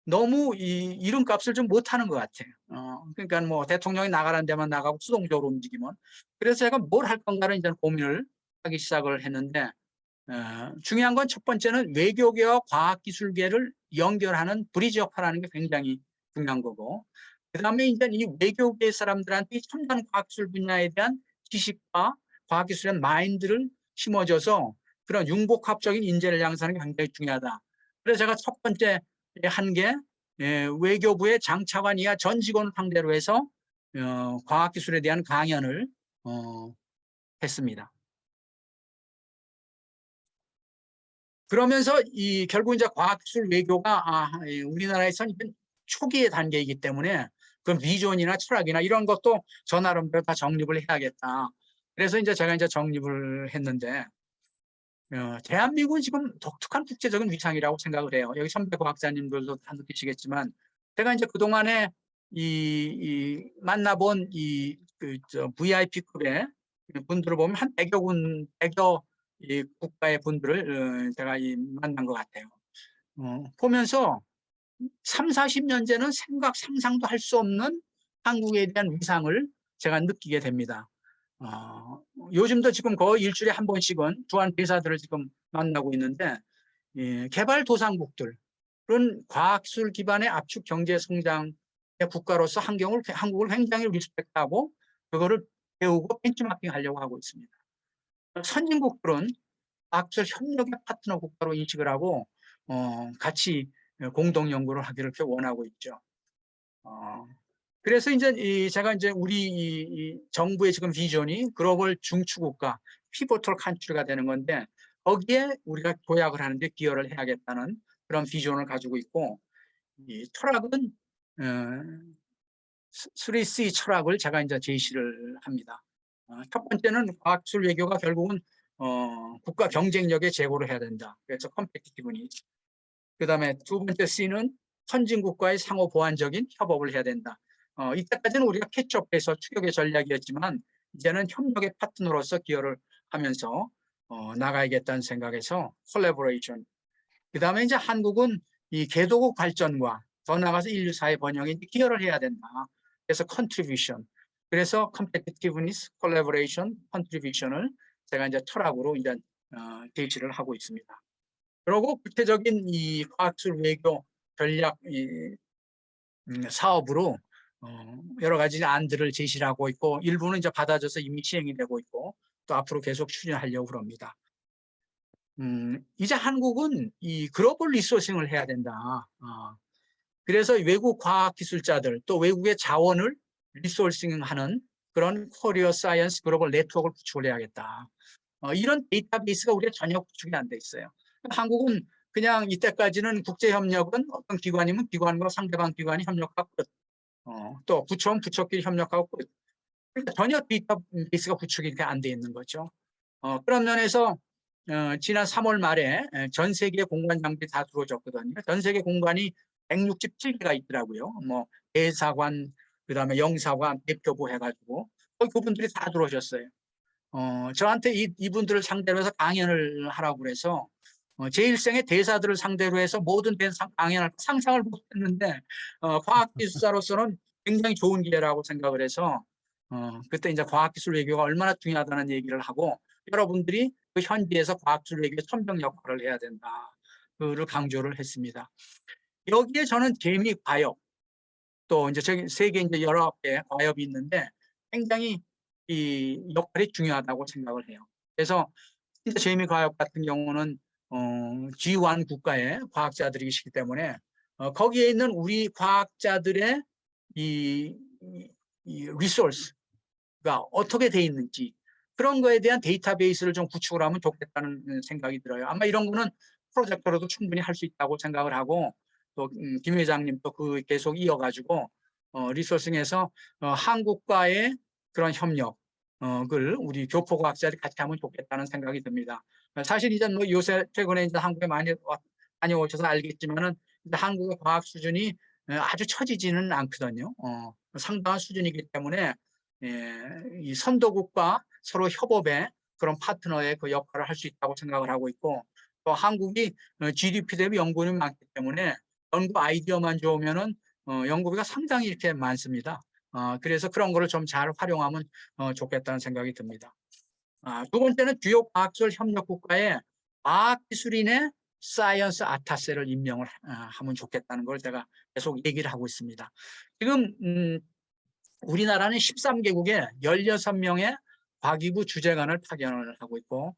너무 이 이름값을 좀 못하는 것 같아요. 그러니까 뭐 대통령이 나가는 데만 나가고 수동적으로 움직이면. 그래서 제가 뭘 할 건가를 이제 고민을 하기 시작을 했는데 중요한 건 첫 번째는 외교계와 과학기술계를 연결하는 브리지 역할하는 게 굉장히 중요한 거고, 그다음에 이제 이 외교계 사람들한테 첨단 과학기술 분야에 대한 지식과 과학기술의 마인드를 심어줘서 그런 융복합적인 인재를 양성하는 게 굉장히 중요하다. 그래서 제가 첫 번째 한 게 외교부의 장차관 이하 전 직원을 상대로 해서 과학기술에 대한 강연을 했습니다. 그러면서 결국 이제 과학기술 외교가 우리나라에서는 초기의 단계이기 때문에 그 비전이나 철학이나 이런 것도 저 나름대로 다 정립을 해야겠다. 그래서 이제 제가 이제 정립을 했는데 대한민국은 지금 독특한 국제적인 위상이라고 생각을 해요. 여기 선배 과학자님들도 다 느끼시겠지만 제가 이제 그동안에 만나본 VIP급의 분들을 보면 한 100여 이 국가의 분들을 제가 만난 것 같아요. 보면서 3, 40년 전에는 상상도 할 수 없는 한국에 대한 위상을 제가 느끼게 됩니다. 요즘도 지금 거의 일주일에 한 번씩은 주한 대사들을 지금 만나고 있는데 개발도상국들 그런 과학기술 기반의 압축 경제 성장의 국가로서 한국을 굉장히 리스펙트하고 그거를 배우고 벤치마킹 하려고 하고 있습니다. 선진국들은 과학기술 협력의 파트너 국가로 인식을 하고 같이 공동 연구를 하기를 원하고 있죠. 그래서 이제 제가 이제 우리 이 정부의 지금 비전이 글로벌 중추국가 피보털 칸트리가 되는 건데 거기에 우리가 도약을 하는데 기여를 해야겠다는 그런 비전을 가지고 있고 이 철학은 3C 철학을 제가 이제 제시를 합니다. 첫 번째는 과학기술 외교가 결국은 국가 경쟁력에 제고를 해야 된다. 그래서 컴페티티브니스. 그다음에 두 번째 C는 선진국과의 상호 보완적인 협업을 해야 된다. 이때까지는 우리가 캐치업해서 추격의 전략이었지만 이제는 협력의 파트너로서 기여를 하면서 나가야겠다는 생각에서 콜래보레이션. 그다음에 이제 한국은 이 개도국 발전과 더 나아가서 인류 사회 번영에 기여를 해야 된다. 그래서 컨트리뷰션. 그래서 컴페티티브니스, 콜래보레이션, 컨트리뷰션을 제가 이제 철학으로 이제 제시를 하고 있습니다. 그리고 구체적인 이 과학기술 외교 전략 사업으로 여러 가지 안들을 제시를 하고 있고 일부는 이제 받아줘서 이미 시행이 되고 있고 또 앞으로 계속 추진하려고 합니다. 이제 한국은 이 글로벌 리소싱을 해야 된다. 그래서 외국 과학기술자들 또 외국의 자원을 리소싱하는 그런 코리어 사이언스 글로벌 네트워크를 구축을 해야겠다. 이런 데이터베이스가 우리가 전혀 구축이 안 돼 있어요. 한국은 그냥 이때까지는 국제협력은 어떤 기관이면 기관과 상대방 기관이 협력하고 끝. 또 부처는 부처끼리 협력하고 끝. 그러니까 전혀 데이터베이스가 구축이 안 돼 있는 거죠. 그런 면에서 지난 3월 말에 전 세계 공간 장비 다 들어오졌거든요. 전 세계 공간이 167개가 있더라고요. 뭐 대사관, 그다음에 영사관, 대표부 해가지고 그분들이 다 들어오셨어요. 저한테 이분들을 상대로 해서 강연을 하라고 그래서 제 일생의 대사들을 상대로 해서 모든 강연을 상상을 못했는데 과학기술사로서는 굉장히 좋은 기회라고 생각을 해서 그때 이제 과학기술 외교가 얼마나 중요하다는 얘기를 하고 여러분들이 그 현지에서 과학기술 외교의 선벽 역할을 해야 된다. 그를 강조를 했습니다. 여기에 저는 재미, 과역, 또 이제 세계 이제 여러 개 과역이 있는데 굉장히 이 역할이 중요하다고 생각을 해요. 그래서 진짜 재미 과역 같은 경우는 G1 국가의 과학자들이시기 때문에 거기에 있는 우리 과학자들의 이 리소스가 어떻게 돼 있는지 그런 거에 대한 데이터베이스를 좀 구축을 하면 좋겠다는 생각이 들어요. 아마 이런 거는 프로젝터로도 충분히 할 수 있다고 생각을 하고 또 김 회장님도 그 계속 이어가지고 리소싱에서 한국과의 그런 협력을 우리 교포과학자들이 같이 하면 좋겠다는 생각이 듭니다. 사실 이제 뭐 요새 최근에 이제 한국에 많이 다녀오셔서 알겠지만은 한국의 과학 수준이 아주 처지지는 않거든요. 상당한 수준이기 때문에 이 선도국과 서로 협업의 그런 파트너의 그 역할을 할 수 있다고 생각을 하고 있고 또 한국이 GDP 대비 연구원이 많기 때문에 연구 아이디어만 좋으면은 연구비가 상당히 이렇게 많습니다. 그래서 그런 거를 좀 잘 활용하면 좋겠다는 생각이 듭니다. 두 번째는 주요 과학기술 협력 국가에 과학기술인의 사이언스 아타세를 임명을 하면 좋겠다는 걸 제가 계속 얘기를 하고 있습니다. 지금 우리나라는 13개국에 16명의 과기부 주재관을 파견을 하고 있고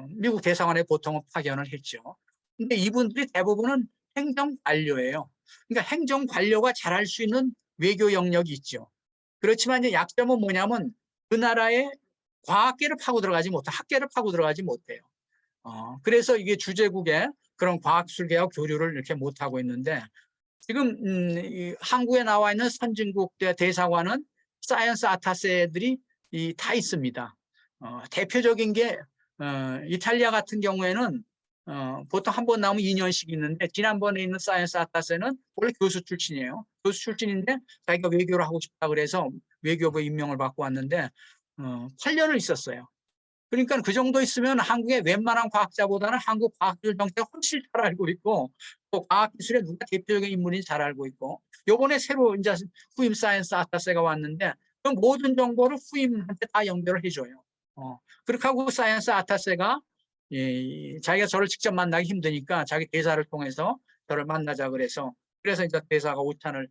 미국 대사관에 보통은 파견을 했죠. 근데 이분들이 대부분은 행정관료예요. 그러니까 행정관료가 잘할 수 있는 외교 영역이 있죠. 그렇지만 이제 약점은 뭐냐면 그 나라의 과학계를 파고 들어가지 못해, 학계를 파고 들어가지 못해요. 그래서 이게 주재국의 그런 과학술계와 교류를 이렇게 못하고 있는데 지금 한국에 나와 있는 선진국 대사관은 사이언스 아타세들이 다 있습니다. 대표적인 게 이탈리아 같은 경우에는 보통 한 번 나오면 2년씩 있는데 지난번에 있는 사이언스 아타세는 원래 교수 출신이에요. 교수 출신인데 자기가 외교를 하고 싶다 그래서 외교부 임명을 받고 왔는데 8년을 있었어요. 그러니까 그 정도 있으면 한국의 웬만한 과학자보다는 한국 과학기술 정책을 훨씬 잘 알고 있고 또 과학기술에 누가 대표적인 인물인지 잘 알고 있고 요번에 새로 이제 후임 사이언스 아타세가 왔는데 그 모든 정보를 후임한테 다 연결을 해줘요. 그렇게 하고 사이언스 아타세가 자기가 저를 직접 만나기 힘드니까 자기 대사를 통해서 저를 만나자 그래서 이제 대사가 오찬을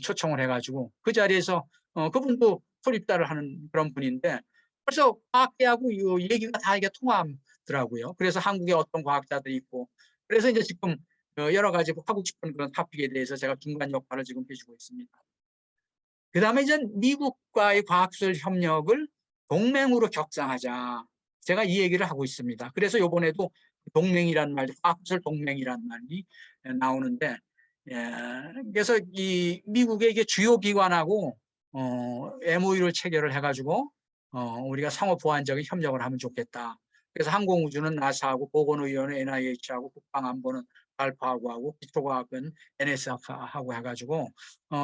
초청을 해가지고 그 자리에서 그분도 풀입다를 하는 그런 분인데 벌써 과학계하고 이 얘기가 다 이게 통하더라고요. 그래서 한국에 어떤 과학자들이 있고 그래서 이제 지금 여러 가지 하고 싶은 그런 토픽에 대해서 제가 중간 역할을 지금 해주고 있습니다. 그 다음에 이제 미국과의 과학기술 협력을 동맹으로 격상하자. 제가 이 얘기를 하고 있습니다. 그래서 이번에도 동맹이란 말, 과학기술 동맹이란 말이 나오는데 그래서 이 미국의 이게 주요 기관하고 MOU를 체결을 해가지고 우리가 상호 보완적인 협력을 하면 좋겠다. 그래서 항공우주는 나사하고 보건의료는 NIH하고 국방안보는 알파하고 하고 기초과학은 NSF하고 해가지고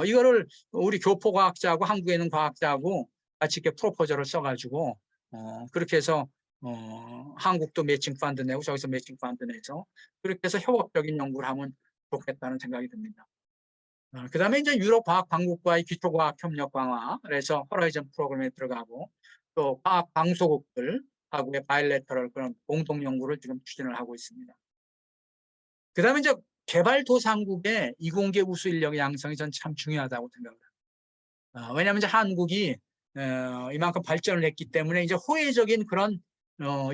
이거를 우리 교포과학자하고 한국에 있는 과학자하고 같이 이렇게 프로포저를 써가지고 그렇게 해서 한국도 매칭 펀드 내고 저기서 매칭 펀드 내서 그렇게 해서 협업적인 연구를 하면 좋겠다는 생각이 듭니다. 그 다음에 이제 유럽 과학 강국과의 기초과학 협력 강화, 그래서 호라이즌 프로그램에 들어가고 또 과학 방소국들하고의 바일레터럴 그런 공동 연구를 지금 추진을 하고 있습니다. 그 다음에 이제 개발도상국의 이공계 우수 인력 양성이 전 참 중요하다고 생각합니다. 왜냐하면 이제 한국이 이만큼 발전을 했기 때문에 이제 호혜적인 그런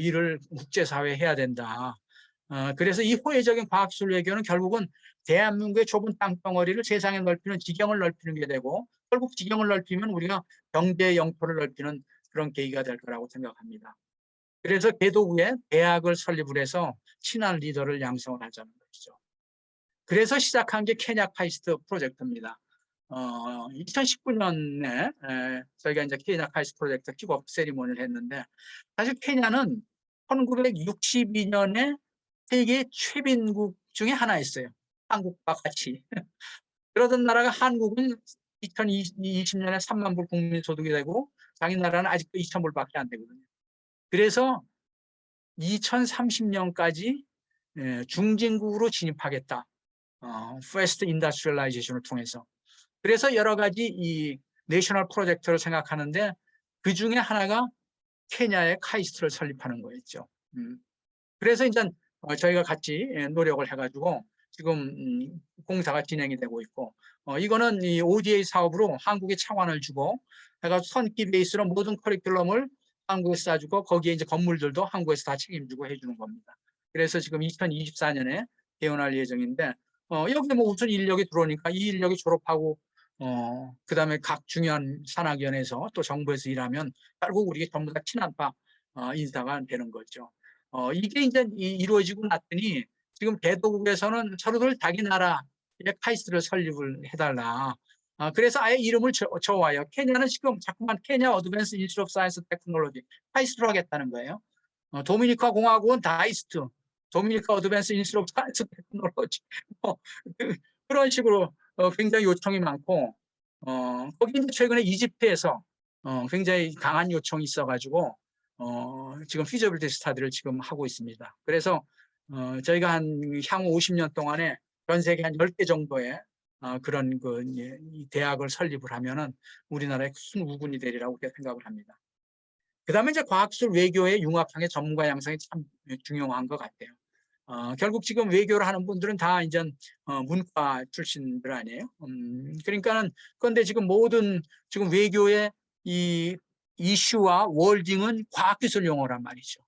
일을 국제사회에 해야 된다. 그래서 이 호혜적인 과학기술 외교는 결국은 대한민국의 좁은 땅덩어리를 세상에 넓히는 지경을 넓히는 게 되고 결국 지경을 넓히면 우리가 경제 영토를 넓히는 그런 계기가 될 거라고 생각합니다. 그래서 개도국에 대학을 설립을 해서 친한 리더를 양성을 하자는 것이죠. 그래서 시작한 게 케냐 카이스트 프로젝트입니다. 2019년에 저희가 이제 케냐 카이스트 프로젝트 킥오프 세리머니를 했는데 사실 케냐는 1962년에 세계 최빈국 중에 하나였어요. 한국과 같이. 그러던 나라가 한국은 2020년에 3만 불 국민소득이 되고 자기 나라는 아직도 2천 불밖에 안 되거든요. 그래서 2030년까지 중진국으로 진입하겠다. First Industrialization을 통해서. 그래서 여러 가지 이 내셔널 프로젝트를 생각하는데 그 중에 하나가 케냐의 카이스트를 설립하는 거였죠. 그래서 이제 저희가 같이 노력을 해가지고 지금 공사가 진행이 되고 있고 이거는 이 ODA 사업으로 한국에 차관을 주고 해가지고 선기 베이스로 모든 커리큘럼을 한국에서 쏴주고 거기에 이제 건물들도 한국에서 다 책임지고 해주는 겁니다. 그래서 지금 2024년에 개원할 예정인데 여기 뭐 우선 인력이 들어오니까 이 인력이 졸업하고 그다음에 각 중요한 산학연에서 또 정부에서 일하면 결국 우리가 전부 다 친한파 인사가 되는 거죠. 이게 이제 이루어지고 났더니 지금 개도국에서는 서로들 자기 나라의 카이스트를 설립을 해달라. 그래서 아예 이름을 줘와요. 케냐는 지금 자꾸만 케냐 어드밴스 인스티튜트 오브 사이언스 테크놀로지 카이스트로 하겠다는 거예요. 도미니카 공화국은 다이스트, 도미니카 어드밴스 인스티튜트 오브 사이언스 테크놀로지 그런 식으로 굉장히 요청이 많고 거기 이제 최근에 이집트에서 굉장히 강한 요청이 있어가지고 지금 피저빌티 스타디를 지금 하고 있습니다. 그래서 저희가 한 향후 50년 동안에 전 세계 한 10개 정도의 그런 이 대학을 설립을 하면은 우리나라의 큰 우군이 되리라고 생각을 합니다. 그 다음에 이제 과학기술 외교의 융합형의 전문가 양성이 참 중요한 것 같아요. 결국 지금 외교를 하는 분들은 다 이제 문과 출신들 아니에요. 그러니까는 그런데 지금 모든 지금 외교의 이 이슈와 월딩은 과학기술 용어란 말이죠.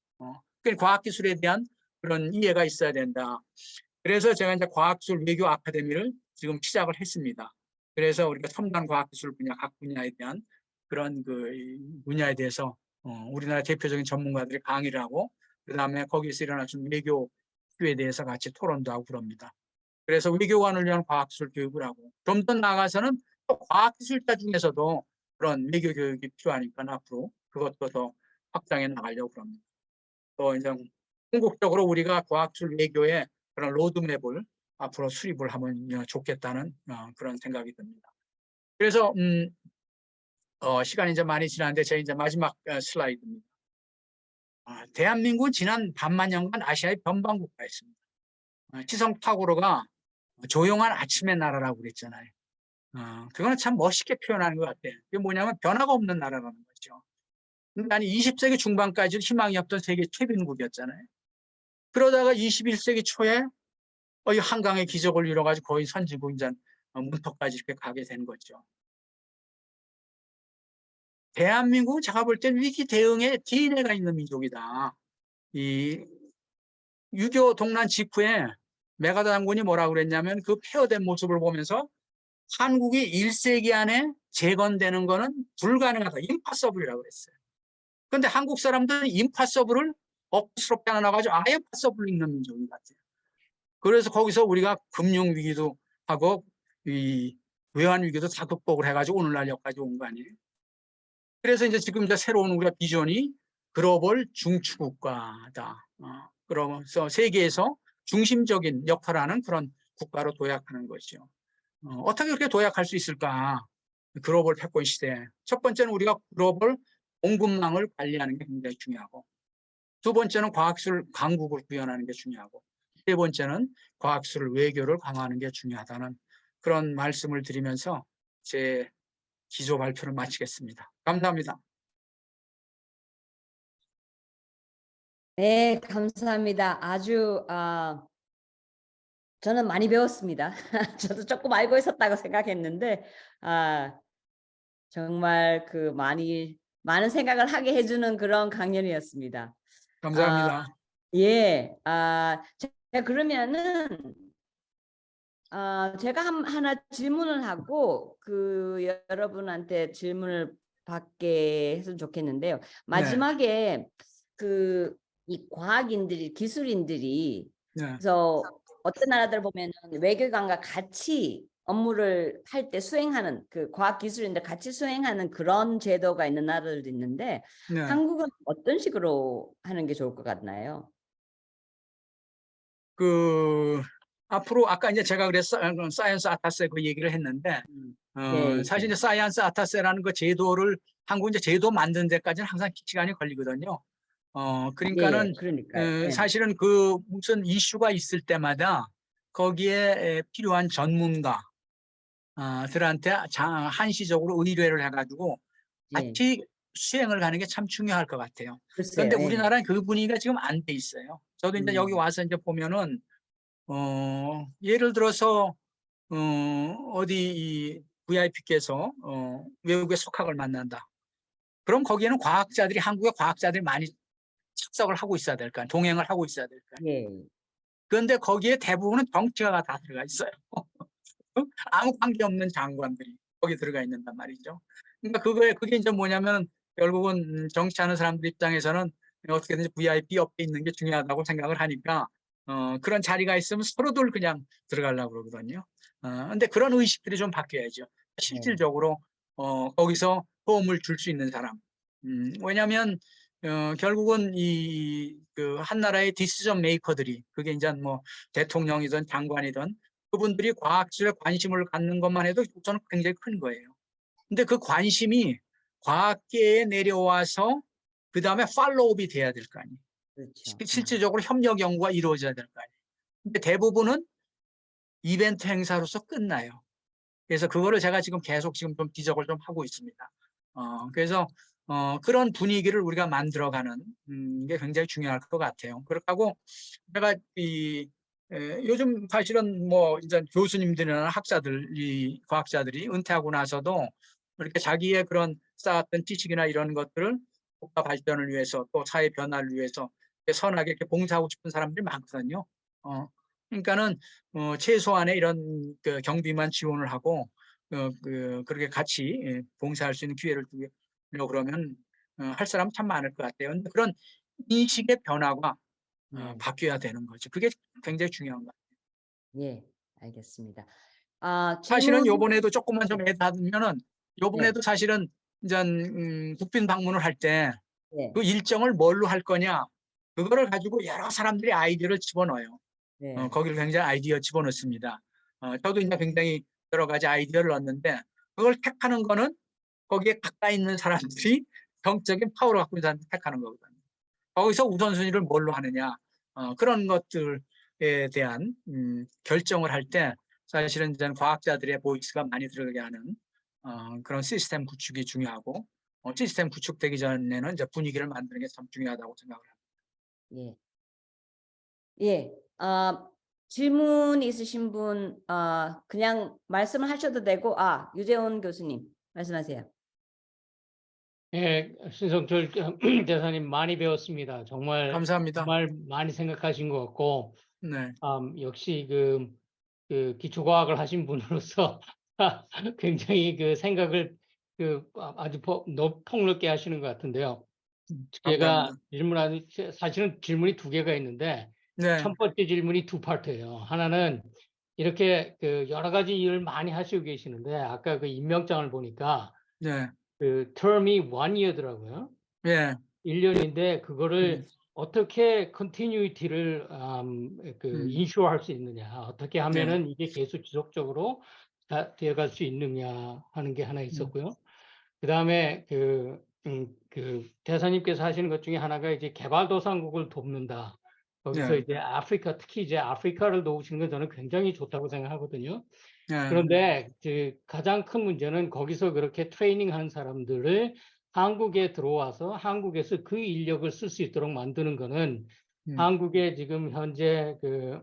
그러니까 과학기술에 대한 그런 이해가 있어야 된다. 그래서 제가 이제 과학기술 외교 아카데미를 지금 시작을 했습니다. 그래서 우리가 첨단 과학기술 분야 각 분야에 대한 그런 그 분야에 대해서 우리나라 대표적인 전문가들이 강의를 하고 그다음에 거기서 일어나는 외교 에 대해서 같이 토론도 하고 그럽니다. 그래서 외교관을 위한 과학기술 교육을 하고 좀 더 나아가서는 또 과학기술자 중에서도 그런 외교 교육이 필요하니까 앞으로 그것도 더 확장해 나가려고 그럽니다. 또 이제 궁극적으로 우리가 과학기술 외교의 그런 로드맵을 앞으로 수립을 하면 좋겠다는 그런 생각이 듭니다. 그래서 시간이 이제 많이 지났는데 제 이제 마지막 슬라이드입니다. 대한민국은 지난 반만 년간 아시아의 변방국가였습니다. 치성파고로가 조용한 아침의 나라라고 그랬잖아요. 그거는 참 멋있게 표현하는 것 같아요. 그게 뭐냐면 변화가 없는 나라라는 거죠. 근데 아니 20세기 중반까지 희망이 없던 세계 최빈국이었잖아요. 그러다가 21세기 초에 이 한강의 기적을 이뤄가지고 거의 선진국 이제 문턱까지 이렇게 가게 된 거죠. 대한민국은 제가 볼 땐 위기 대응에 DNA가 있는 민족이다. 이 6.25 동란 직후에 메가더 장군이 뭐라고 그랬냐면 그 폐허된 모습을 보면서 한국이 1세기 안에 재건되는 거는 불가능하다. 임파서블이라고 그랬어요. 그런데 한국 사람들은 임파서블을 억스럽게 하나 나가지고 아예 파서블로 읽는 민족인 것 같아요. 그래서 거기서 우리가 금융위기도 하고 이 외환위기도 다 극복을 해가지고 오늘날 여기까지 온 거 아니에요. 그래서 이제 지금 이제 새로운 우리가 비전이 글로벌 중추국가다. 그러면서 세계에서 중심적인 역할을 하는 그런 국가로 도약하는 것이죠. 어떻게 그렇게 도약할 수 있을까? 글로벌 패권 시대. 첫 번째는 우리가 글로벌 공급망을 관리하는 게 굉장히 중요하고, 두 번째는 과학기술 강국을 구현하는 게 중요하고, 세 번째는 과학기술 외교를 강화하는 게 중요하다는 그런 말씀을 드리면서 제 기조 발표를 마치겠습니다. 감사합니다. 네, 감사합니다. 아주 저는 많이 배웠습니다. 저도 조금 알고 있었다고 생각했는데 정말 그 많은 생각을 하게 해주는 그런 강연이었습니다. 감사합니다. 예, 제가 그러면은 제가 하나 질문을 하고 그 여러분한테 질문을 받게 했으면 좋겠는데요. 네. 마지막에 그 이 과학인들이 기술인들이 네. 그래서 어떤 나라들 보면은 외교관과 같이 업무를 할 때 수행하는 그 과학기술인들 같이 수행하는 그런 제도가 있는 나라들도 있는데 네. 한국은 어떤 식으로 하는 게 좋을 것 같나요? 그 앞으로 아까 이제 제가 그랬어 사이언스 아타세 그 얘기를 했는데 예, 사실 예. 이제 사이언스 아타세라는 그 제도를 한국 이제 제도 만드는 데까지는 항상 시간이 걸리거든요. 예, 그러니까는 그러니까요. 예. 사실은 그 무슨 이슈가 있을 때마다 거기에 필요한 전문가 들한테 한시적으로 의뢰를 해가지고 예. 같이 수행을 가는 게 참 중요할 것 같아요. 글쎄요. 그런데 예. 우리나라는 그 분위기가 지금 안 돼 있어요. 저도 이제 여기 음, 와서 이제 보면은 예를 들어서 어디 이 VIP께서 외국의 석학을 만난다. 그럼 거기에는 과학자들이 한국의 과학자들이 많이 참석을 하고 있어야 될까, 동행을 하고 있어야 될까. 예. 그런데 거기에 대부분은 정치가가 다 들어가 있어요. 아무 관계 없는 장관들이 거기 들어가 있는단 말이죠. 그러니까 그게 이제 뭐냐면 결국은 정치하는 사람들 입장에서는 어떻게든지 VIP 옆에 있는 게 중요하다고 생각을 하니까 그런 자리가 있으면 서로들 그냥 들어가려고 그러거든요. 근데 그런 의식들이 좀 바뀌어야죠. 예. 실질적으로 거기서 도움을 줄 수 있는 사람. 왜냐하면 결국은 그 한 나라의 디시전 메이커들이 그게 이제 뭐 대통령이든 장관이든 그분들이 과학술에 관심을 갖는 것만 해도 저는 굉장히 큰 거예요. 근데 그 관심이 과학계에 내려와서 그 다음에 팔로우업이 돼야 될 거 아니에요. 그렇죠. 실질적으로 협력 연구가 이루어져야 될 거 아니에요. 근데 대부분은 이벤트 행사로서 끝나요. 그래서 그거를 제가 지금 계속 지금 좀 지적을 좀 하고 있습니다. 그래서 그런 분위기를 우리가 만들어가는 게 굉장히 중요할 것 같아요. 그렇다고 제가 요즘 사실은 뭐 이제 교수님들이나 학자들이 과학자들이 은퇴하고 나서도 이렇게 자기의 그런 쌓았던 지식이나 이런 것들을 국가 발전을 위해서 또 사회 변화를 위해서 선하게 이렇게 봉사하고 싶은 사람들이 많거든요. 그러니까는 최소한의 이런 그 경비만 지원을 하고 그렇게 같이 봉사할 수 있는 기회를 주려고 그러면 할 사람 참 많을 것 같아요. 근데 그런 인식의 변화가 네. 바뀌어야 되는 거죠. 그게 굉장히 중요한 것 같아요. 예. 알겠습니다. 사실은 질문. 요번에도 조금만 좀 애드하면은 네. 요번에도 사실은 이제 국빈 방문을 할 때 네. 그 일정을 뭘로 할 거냐 그거를 가지고 여러 사람들이 아이디어를 집어넣어요. 네. 거기를 굉장히 아이디어 집어넣습니다. 저도 이제 굉장히 여러 가지 아이디어를 넣었는데 그걸 택하는 거는 거기에 가까이 있는 사람들이 정적인 파워를 갖고 있는 사람들이 택하는 거거든요. 거기서 우선순위를 뭘로 하느냐 그런 것들에 대한 결정을 할 때 사실은 이제 과학자들의 보이스가 많이 들어가게 하는 그런 시스템 구축이 중요하고 시스템 구축되기 전에는 이제 분위기를 만드는 게 참 중요하다고 생각을 합니다. 예. 예. 질문 있으신 분 그냥 말씀을 하셔도 되고 유재원 교수님 말씀하세요. 예, 신성철 대사님 많이 배웠습니다. 정말 감사합니다. 정말 많이 생각하신 것 같고, 네, 역시 그 기초과학을 하신 분으로서 굉장히 그 생각을 아주 폭넓게 하시는 것 같은데요. 제가 감사합니다. 사실은 질문이 두 개가 있는데, 네, 첫 번째 질문이 두 파트예요. 하나는 이렇게 그 여러 가지 일을 많이 하시고 계시는데, 아까 그 임명장을 보니까 네, 그 term이 1year더라고요. 예, 1년인데 그거를 음, 어떻게 컨티뉴이티를 음, 인슈어할 수 있느냐, 어떻게 네, 하면은 이게 계속 지속적으로 되어갈 수 있느냐 하는 게 하나 음, 있었고요. 그다음에 그 대사님께서 하시는 것 중에 하나가 이제 개발도상국을 돕는다. 거기서 네, 이제 아프리카, 특히 이제 아프리카를 도우시는 건 저는 굉장히 좋다고 생각하거든요. 네, 그런데 그 가장 큰 문제는 거기서 그렇게 트레이닝한 사람들을 한국에 들어와서 한국에서 그 인력을 쓸 수 있도록 만드는 거는 음, 한국의 지금 현재 그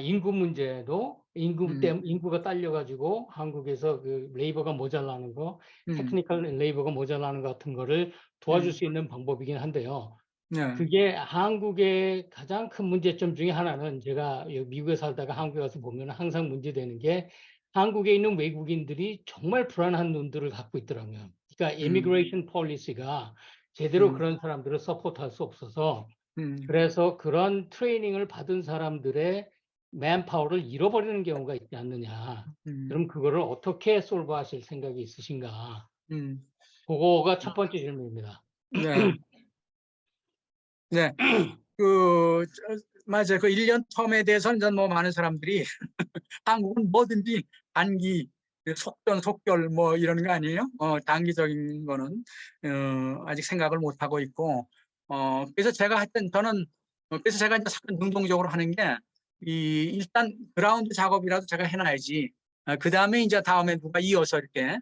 인구 문제도 음, 인구가 딸려가지고 한국에서 그 레이버가 모자라는 거, 음, 테크니컬 레이버가 모자라는 것 같은 거를 도와줄 수 있는 방법이긴 한데요. 네, 그게 한국의 가장 큰 문제점 중에 하나는 제가 여기 미국에 살다가 한국에 와서 보면 항상 문제되는 게 한국에 있는 외국인들이 정말 불안한 눈들을 갖고 있더라고요. 그러니까 음, immigration policy가 제대로 음, 그런 사람들을 서포트할 수 없어서 음, 그래서 그런 트레이닝을 받은 사람들의 맨파워를 잃어버리는 경우가 있지 않느냐. 음, 그럼 그거를 어떻게 솔브하실 생각이 있으신가? 음, 그거가 첫 번째 질문입니다. 네, 네. 그 맞아요. 그 1년 텀에 대해서는 전 뭐 많은 사람들이 한국은 뭐든지 단기, 속전, 속결 뭐 이런 거 아니에요? 단기적인 거는 아직 생각을 못 하고 있고, 그래서 제가 하여튼 저는 그래서 제가 이제 사건 능동적으로 하는 게 일단 그라운드 작업이라도 제가 해놔야지. 그 다음에 이제 다음에 누가 이어서 이렇게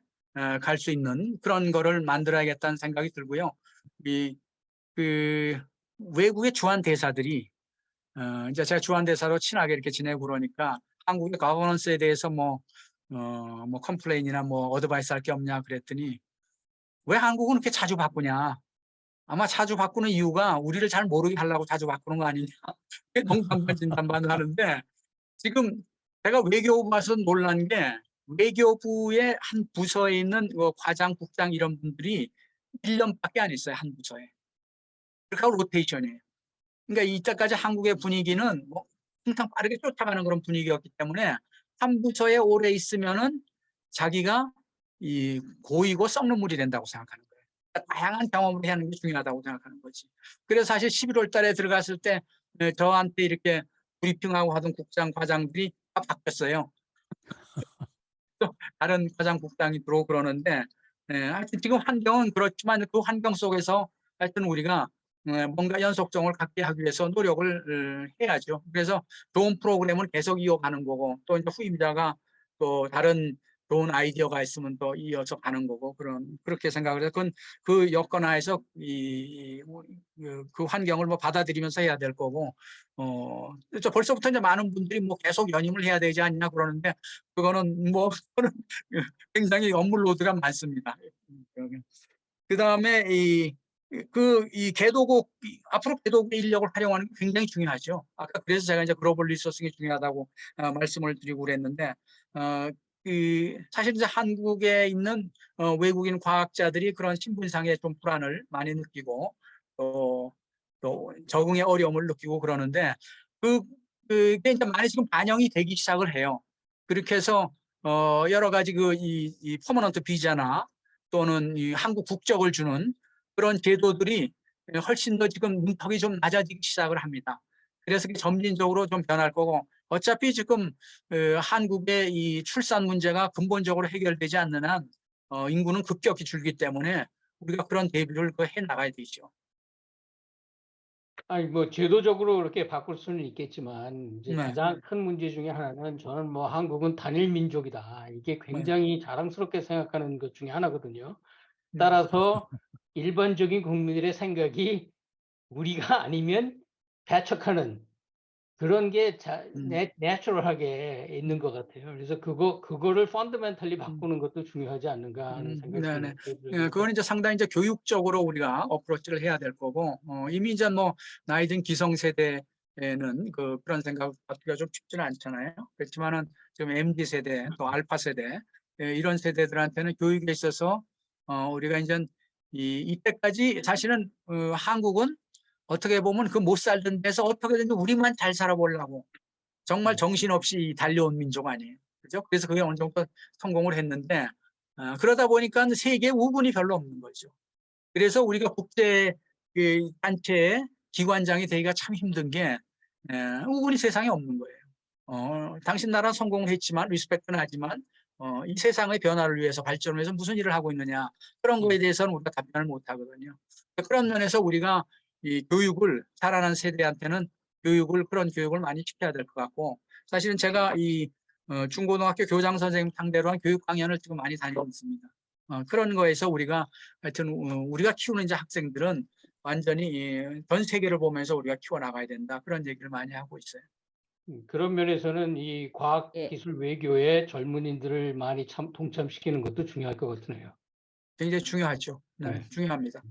갈 수 있는 그런 거를 만들어야겠다는 생각이 들고요. 그 외국의 주한 대사들이 이제 제가 주한 대사로 친하게 이렇게 지내고 그러니까 한국의 거버넌스에 대해서 뭐 컴플레인이나 뭐 어드바이스 할 게 없냐 그랬더니 왜 한국은 그렇게 자주 바꾸냐. 아마 자주 바꾸는 이유가 우리를 잘 모르게 하려고 자주 바꾸는 거 아니냐. 농담반 진담반을 하는데 지금 제가 외교부 와서 놀란 게 외교부의 한 부서에 있는 과장, 국장 이런 분들이 1년밖에 안 있어요. 한 부서에. 그렇게 하고 로테이션이에요. 그러니까 이때까지 한국의 분위기는 뭐 항상 빠르게 쫓아가는 그런 분위기였기 때문에 한 부서에 오래 있으면은 자기가 이 고이고 썩는 물이 된다고 생각하는 거예요. 그러니까 다양한 경험을 하는 게 중요하다고 생각하는 거지. 그래서 사실 11월 달에 들어갔을 때 저한테 이렇게 브리핑하고 하던 국장, 과장들이 다 바뀌었어요. 또 다른 과장, 국장이 들어오고 그러는데 하여튼 지금 환경은 그렇지만 그 환경 속에서 하여튼 우리가 뭔가 연속성을 갖게 하기 위해서 노력을 해야죠. 그래서 좋은 프로그램을 계속 이어가는 거고 또 이제 후임자가 또 다른 좋은 아이디어가 있으면 또 이어서 가는 거고 그렇게 생각을 해서 그건 그 여건 하에서 그 환경을 뭐 받아들이면서 해야 될 거고 저 벌써부터 이제 많은 분들이 뭐 계속 연임을 해야 되지 않냐 그러는데 그거는 뭐 굉장히 업무 로드가 많습니다. 그 다음에 이 개도국, 앞으로 개도국의 인력을 활용하는 게 굉장히 중요하죠. 아까 그래서 제가 이제 글로벌 리소싱이 중요하다고 말씀을 드리고 그랬는데, 사실 이제 한국에 있는 외국인 과학자들이 그런 신분상의 좀 불안을 많이 느끼고, 또 적응의 어려움을 느끼고 그러는데, 그게 이제 많이 지금 반영이 되기 시작을 해요. 그렇게 해서 여러 가지 이 퍼머넌트 비자나 또는 이 한국 국적을 주는 그런 제도들이 훨씬 더 지금 문턱이 좀 낮아지기 시작을 합니다. 그래서 점진적으로 좀 변할 거고 어차피 지금 한국의 이 출산 문제가 근본적으로 해결되지 않는 한 인구는 급격히 줄기 때문에 우리가 그런 대비를 해 나가야 되죠. 아니 뭐 제도적으로 그렇게 바꿀 수는 있겠지만 이제 네. 가장 큰 문제 중에 하나는 저는 뭐 한국은 단일 민족이다. 이게 굉장히 자랑스럽게 생각하는 것 중에 하나거든요. 따라서 일반적인 국민들의 생각이 우리가 아니면 배척하는 그런 게 내추럴하게 있는 것 같아요. 그래서 그거를 펀더멘털리 바꾸는 것도 중요하지 않는가 하는 생각이 네네. 듭니다. 그건 이제 상당히 이제 교육적으로 우리가 어프로치를 해야 될 거고, 이미 이제 뭐 나이 든 기성세대에는 그런 생각을 갖기가 좀 쉽지는 않잖아요. 그렇지만은 지금 MZ 세대, 또 알파 세대, 이런 세대들한테는 교육에 있어서 우리가 이제 이때까지 사실은 한국은 어떻게 보면 그 못 살던 데서 어떻게든지 우리만 잘 살아보려고 정말 정신없이 달려온 민족 아니에요. 그죠? 그래서 그게 어느 정도 성공을 했는데, 그러다 보니까 세계에 우군이 별로 없는 거죠. 그래서 우리가 국제 단체의 기관장이 되기가 참 힘든 게 우군이 세상에 없는 거예요. 당신 나라 성공을 했지만 리스펙트는 하지만 이 세상의 변화를 위해서 발전을 위해서 무슨 일을 하고 있느냐 그런 거에 대해서는 우리가 답변을 못 하거든요. 그런 면에서 우리가 이 교육을 자라는 세대한테는 그런 교육을 많이 시켜야 될 것 같고 사실은 제가 이 중고등학교 교장 선생님 상대로 한 교육 강연을 지금 많이 다니고 있습니다. 그런 거에서 우리가 하여튼 우리가 키우는 이제 학생들은 완전히 전 세계를 보면서 우리가 키워나가야 된다. 그런 얘기를 많이 하고 있어요. 그런 면에서는 이 과학 예. 기술 외교에 젊은이들을 많이 동참시키는 것도 중요할 것 같네요. 굉장히 중요하죠. 네, 네. 중요합니다.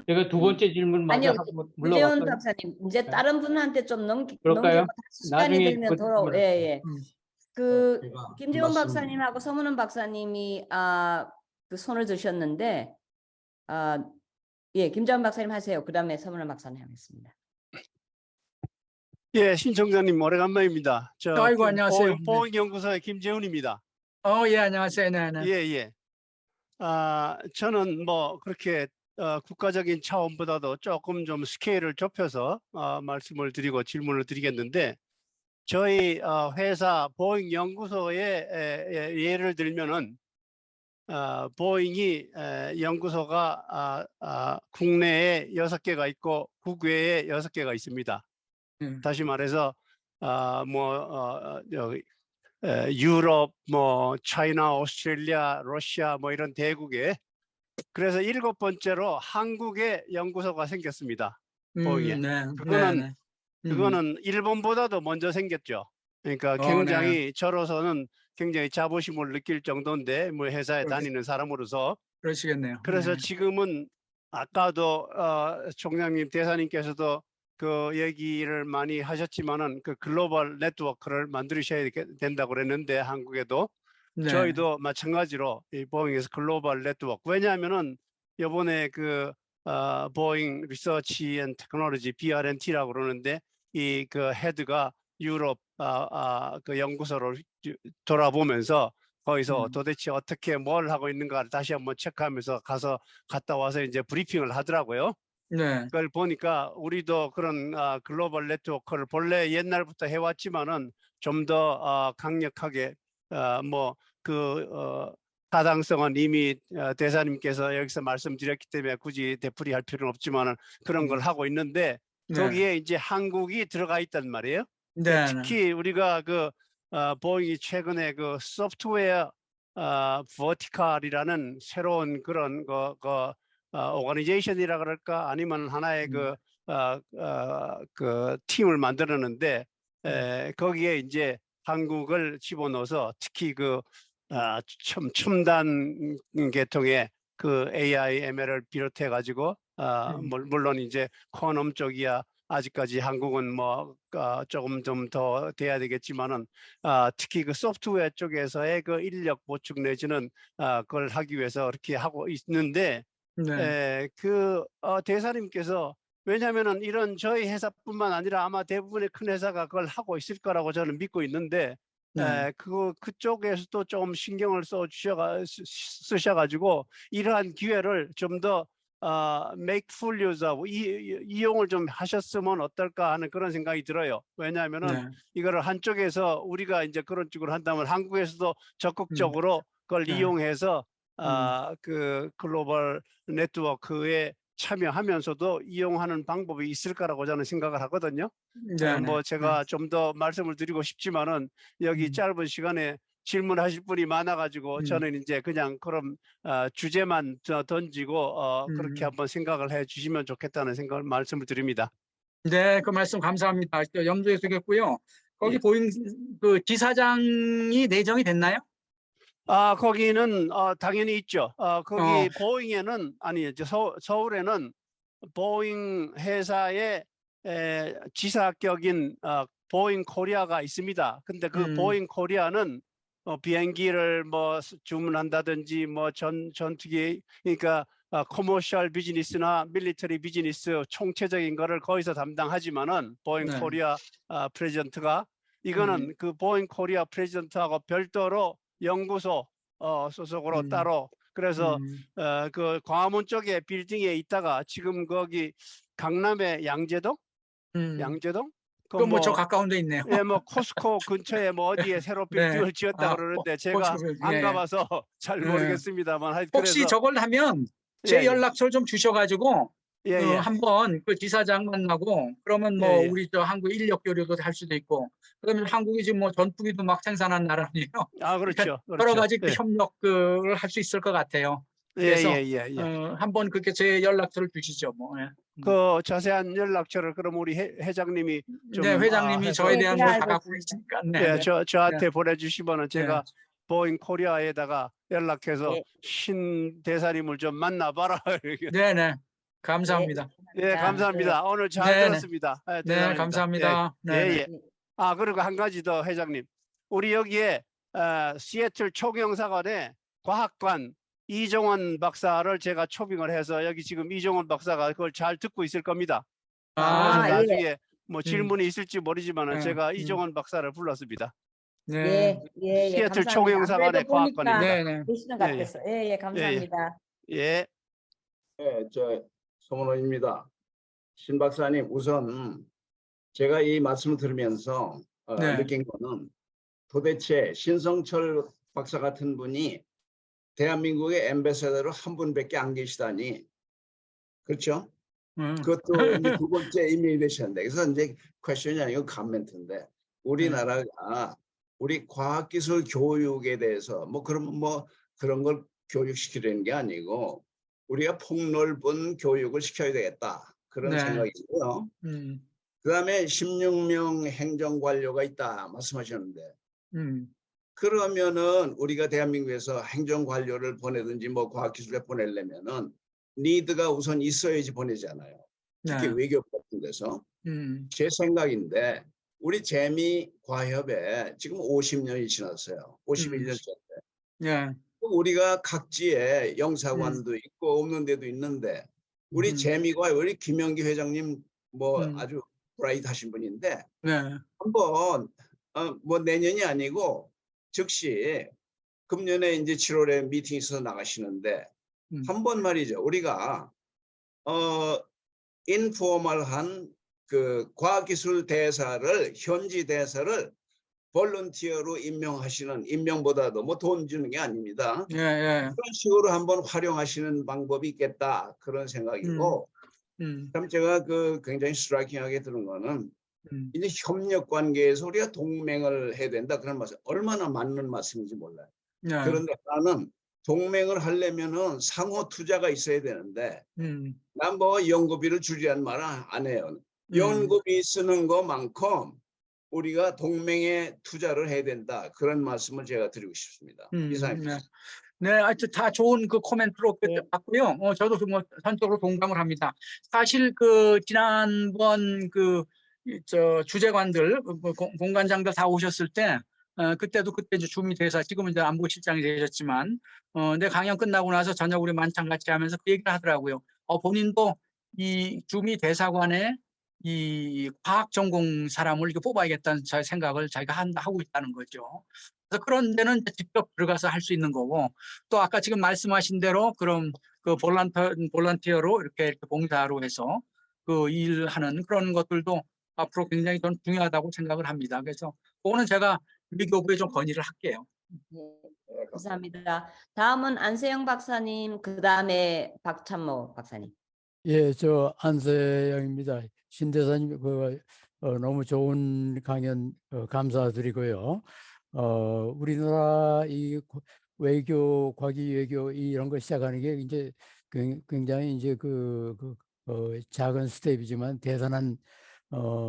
제가 두 번째 질문 마저 아니요, 하고 김재원 물러갈까요? 박사님, 이제 네. 다른 분한테 좀 넘기고 그럴까요? 시간이 나중에 되면 질문할게요. 예. 그 제가 김재원 말씀- 박사님하고 서문은 박사님이 그 손을 드셨는데 예, 김재원 박사님 하세요. 그다음에 서문은 박사님 하겠습니다. 예, 신청자님 오래간만입니다. 아이고, 안녕하세요. 보건연구소의 김재훈입니다. 예, 안녕하세요. 네, 네. 예. 저는 뭐 그렇게 국가적인 차원보다도 조금 좀 스케일을 좁혀서 말씀을 드리고 질문을 드리겠는데, 저희 회사 보잉 연구소의 예를 들면은 보잉이 연구소가 국내에 6개가 있고 국외에 6개가 있습니다. 다시 말해서 유럽, 뭐 차이나, 오스트레일리아, 러시아 뭐 이런 대국에, 그래서 7번째로 한국에 연구소가 생겼습니다. 보잉에. 네, 그거는 일본보다도 먼저 생겼죠. 그러니까 네. 굉장히 저로서는 굉장히 자부심을 느낄 정도인데, 뭐 회사에 그렇겠- 다니는 사람으로서. 그러시겠네요. 그래서 네. 지금은 아까도 총장님, 대사님께서도 그 얘기를 많이 하셨지만은 그 글로벌 네트워크를 만드셔야 된다고 그랬는데, 한국에도 네. 저희도 마찬가지로 이 보잉에서 글로벌 네트워크, 왜냐하면은 이번에 그 보잉 리서치 앤 테크놀로지 BR&T라고 그러는데, 이 그 헤드가 유럽 그 연구소를 돌아보면서 거기서 도대체 어떻게 뭘 하고 있는가를 다시 한번 체크하면서 갔다 와서 이제 브리핑을 하더라고요. 네. 그걸 보니까 우리도 그런 글로벌 네트워크를 본래 옛날부터 해왔지만은 좀 더 강력하게 타당성은 이미 대사님께서 여기서 말씀드렸기 때문에 굳이 되풀이할 필요는 없지만은 그런 걸 하고 있는데, 네. 거기에 이제 한국이 들어가 있단 말이에요. 네. 특히 우리가 그 보잉이 최근에 그 소프트웨어 버티컬이라는 새로운 그런 오거니제이션이라 그럴까, 아니면 하나의 그 팀을 만들었는데, 거기에 이제 한국을 집어넣어서 특히 그 첨단 계통의 그 AI, ML을 비롯해 가지고 물론 이제 쿼넘 쪽이야 아직까지 한국은 조금 좀 더 돼야 되겠지만은 특히 그 소프트웨어 쪽에서의 그 인력 보충 내지는 그걸 하기 위해서 이렇게 하고 있는데, 네. 대사님께서, 왜냐하면은 이런 저희 회사뿐만 아니라 아마 대부분의 큰 회사가 그걸 하고 있을 거라고 저는 믿고 있는데, 네. 그쪽에서도 좀 신경을 쓰셔가지고 이러한 기회를 좀 더 make full use of, 이용을 좀 하셨으면 어떨까 하는 그런 생각이 들어요. 왜냐하면은 네. 이거를 한쪽에서 우리가 이제 그런 쪽으로 한다면 한국에서도 적극적으로 그걸 네. 이용해서 그 글로벌 네트워크에 참여하면서도 이용하는 방법이 있을 거라고 저는 생각을 하거든요. 네. 제가 좀 더 말씀을 드리고 싶지만은 여기 짧은 시간에 질문하실 분이 많아가지고 저는 이제 그냥 그럼 주제만 던지고 그렇게 한번 생각을 해주시면 좋겠다는 생각을 말씀을 드립니다. 네, 그 말씀 감사합니다. 염두에 두겠고요. 거기 예. 보잉 그 지사장이 내정이 됐나요? 거기는 당연히 있죠. 거기 보잉에는 서울에는 보잉 회사의 지사격인 보잉 코리아가 있습니다. 근데 그 보잉 코리아는 비행기를 주문한다든지 전투기, 그러니까 커머셜 비즈니스나 밀리터리 비즈니스 총체적인 거를 거기서 담당하지만은 보잉 네. 코리아 프레지던트가, 이거는 그 보잉 코리아 프레지던트하고 별도로 연구소 소속으로 따로, 그래서 그 광화문 쪽에 빌딩에 있다가 지금 거기 강남의 양재동? 그 저 가까운 데 있네요. 예, 코스코 근처에 어디에 새로 네. 빌딩을 지었다 그러는데 제가 안 가봐서 잘 모르겠습니다만, 혹시 그래서 저걸 하면 제 연락처를 좀 주셔가지고 한번 그 지사장 만나고, 그러면 우리 저 한국 인력 교류도 할 수도 있고, 그러면 한국이 지금 전투기도 막 생산한 나라니요. 그렇죠. 여러 가지 그 협력을 할 수 있을 것 같아요. 그래서 한번 그렇게 제 연락처를 주시죠. 그 자세한 연락처를 그럼 우리 회장님이 좀 네, 회장님이 해서, 저에 대한 걸 다 알고 갖고 있습니다. 계시니까. 저한테 보내주시면은 제가 네. 보잉 코리아에다가 연락해서 네. 신 대사님을 좀 만나봐라. 네네. 감사합니다. 예, 감사합니다. 오늘 잘 네네. 들었습니다. 네, 대단합니다. 감사합니다. 네네. 그리고 한 가지 더, 회장님. 우리 여기에 시애틀 초경사관에 과학관 이종원 박사를 제가 초빙을 해서, 여기 지금 이종원 박사가 그걸 잘 듣고 있을 겁니다. 그래서 나중에 질문이 있을지 모르지만 제가 이종원 박사를 불렀습니다. 네. 시애틀 감사합니다. 초경사관의 안 그래도 보니까 과학관입니다. 네네. 계시는 것 같아서. 감사합니다. 예. 네, 서문호입니다. 신 박사님, 우선 제가 이 말씀을 들으면서 네. 느낀 거는 도대체 신성철 박사 같은 분이 대한민국의 앰베서더로 한 분밖에 안 계시다니. 그렇죠? 그것도 이제 두 번째 임명이 되셨는데, 그래서 이제 퀘션이 아니고 감멘트인데, 우리나라가 우리 과학기술 교육에 대해서 그런 걸 교육시키려는 게 아니고 우리가 폭넓은 교육을 시켜야 되겠다, 그런 네. 생각이고요. 그다음에 16명 행정관료가 있다 말씀하셨는데, 그러면은 우리가 대한민국에서 행정관료를 보내든지 뭐 과학기술에 보내려면은 니드가 우선 있어야지 보내잖아요. 특히 네. 외교 같은 데서. 제 생각인데 우리 재미과협에 지금 50년이 지났어요. 51년째인데. 네. 우리가 각지에 영사관도 있고 없는 데도 있는데, 우리 재미과협, 우리 김영기 회장님 뭐 아주 브라이트하신 분인데, 네. 한번 뭐 내년이 아니고 즉시 금년에 이제 7월에 미팅 있어서 나가시는데 한번 말이죠, 우리가 인포멀한 그 과학기술 대사를, 현지 대사를 볼런티어로 임명하시는, 임명보다도 뭐 돈 주는 게 아닙니다. 예, 예. 그런 식으로 한번 활용하시는 방법이 있겠다, 그런 생각이고, 참 제가 굉장히 스트라이킹하게 들은 거는 이제 협력 관계에서 우리가 동맹을 해야 된다, 그런 말씀. 얼마나 맞는 말씀인지 몰라요. 네. 그런데 나는 동맹을 하려면은 상호 투자가 있어야 되는데, 난 뭐 연구비를 줄이라는 말은 안 해요. 연구비 쓰는 것만큼 우리가 동맹에 투자를 해야 된다, 그런 말씀을 제가 드리고 싶습니다. 이상입니다. 네. 네, 하여튼 다 좋은 그 코멘트로 봤고요. 저도 뭐 전적으로 동감을 합니다. 사실 지난번 주재관들, 공관장들 다 오셨을 때, 그때 이제 주미 대사, 지금은 이제 안보실장이 되셨지만, 내 강연 끝나고 나서 저녁 우리 만찬 같이 하면서 그 얘기를 하더라고요. 본인도 이 주미 대사관에 이 과학 전공 사람을 이렇게 뽑아야겠다는 생각을 자기가 하고 있다는 거죠. 그래서 그런 데는 직접 들어가서 할 수 있는 거고, 또 아까 지금 말씀하신 대로 그런 볼런티어로 이렇게 봉사로 해서 일하는 그런 것들도 앞으로 굉장히 좀 중요하다고 생각을 합니다. 그래서 그거는 제가 외교부에 좀 건의를 할게요. 네, 감사합니다. 다음은 안세영 박사님, 그 다음에 박찬모 박사님. 예, 저 안세영입니다. 신 대사님 너무 좋은 강연 감사드리고요. 우리나라 이 외교, 과기 외교 이런 거 시작하는 게 이제 굉장히 이제 작은 스텝이지만 대단한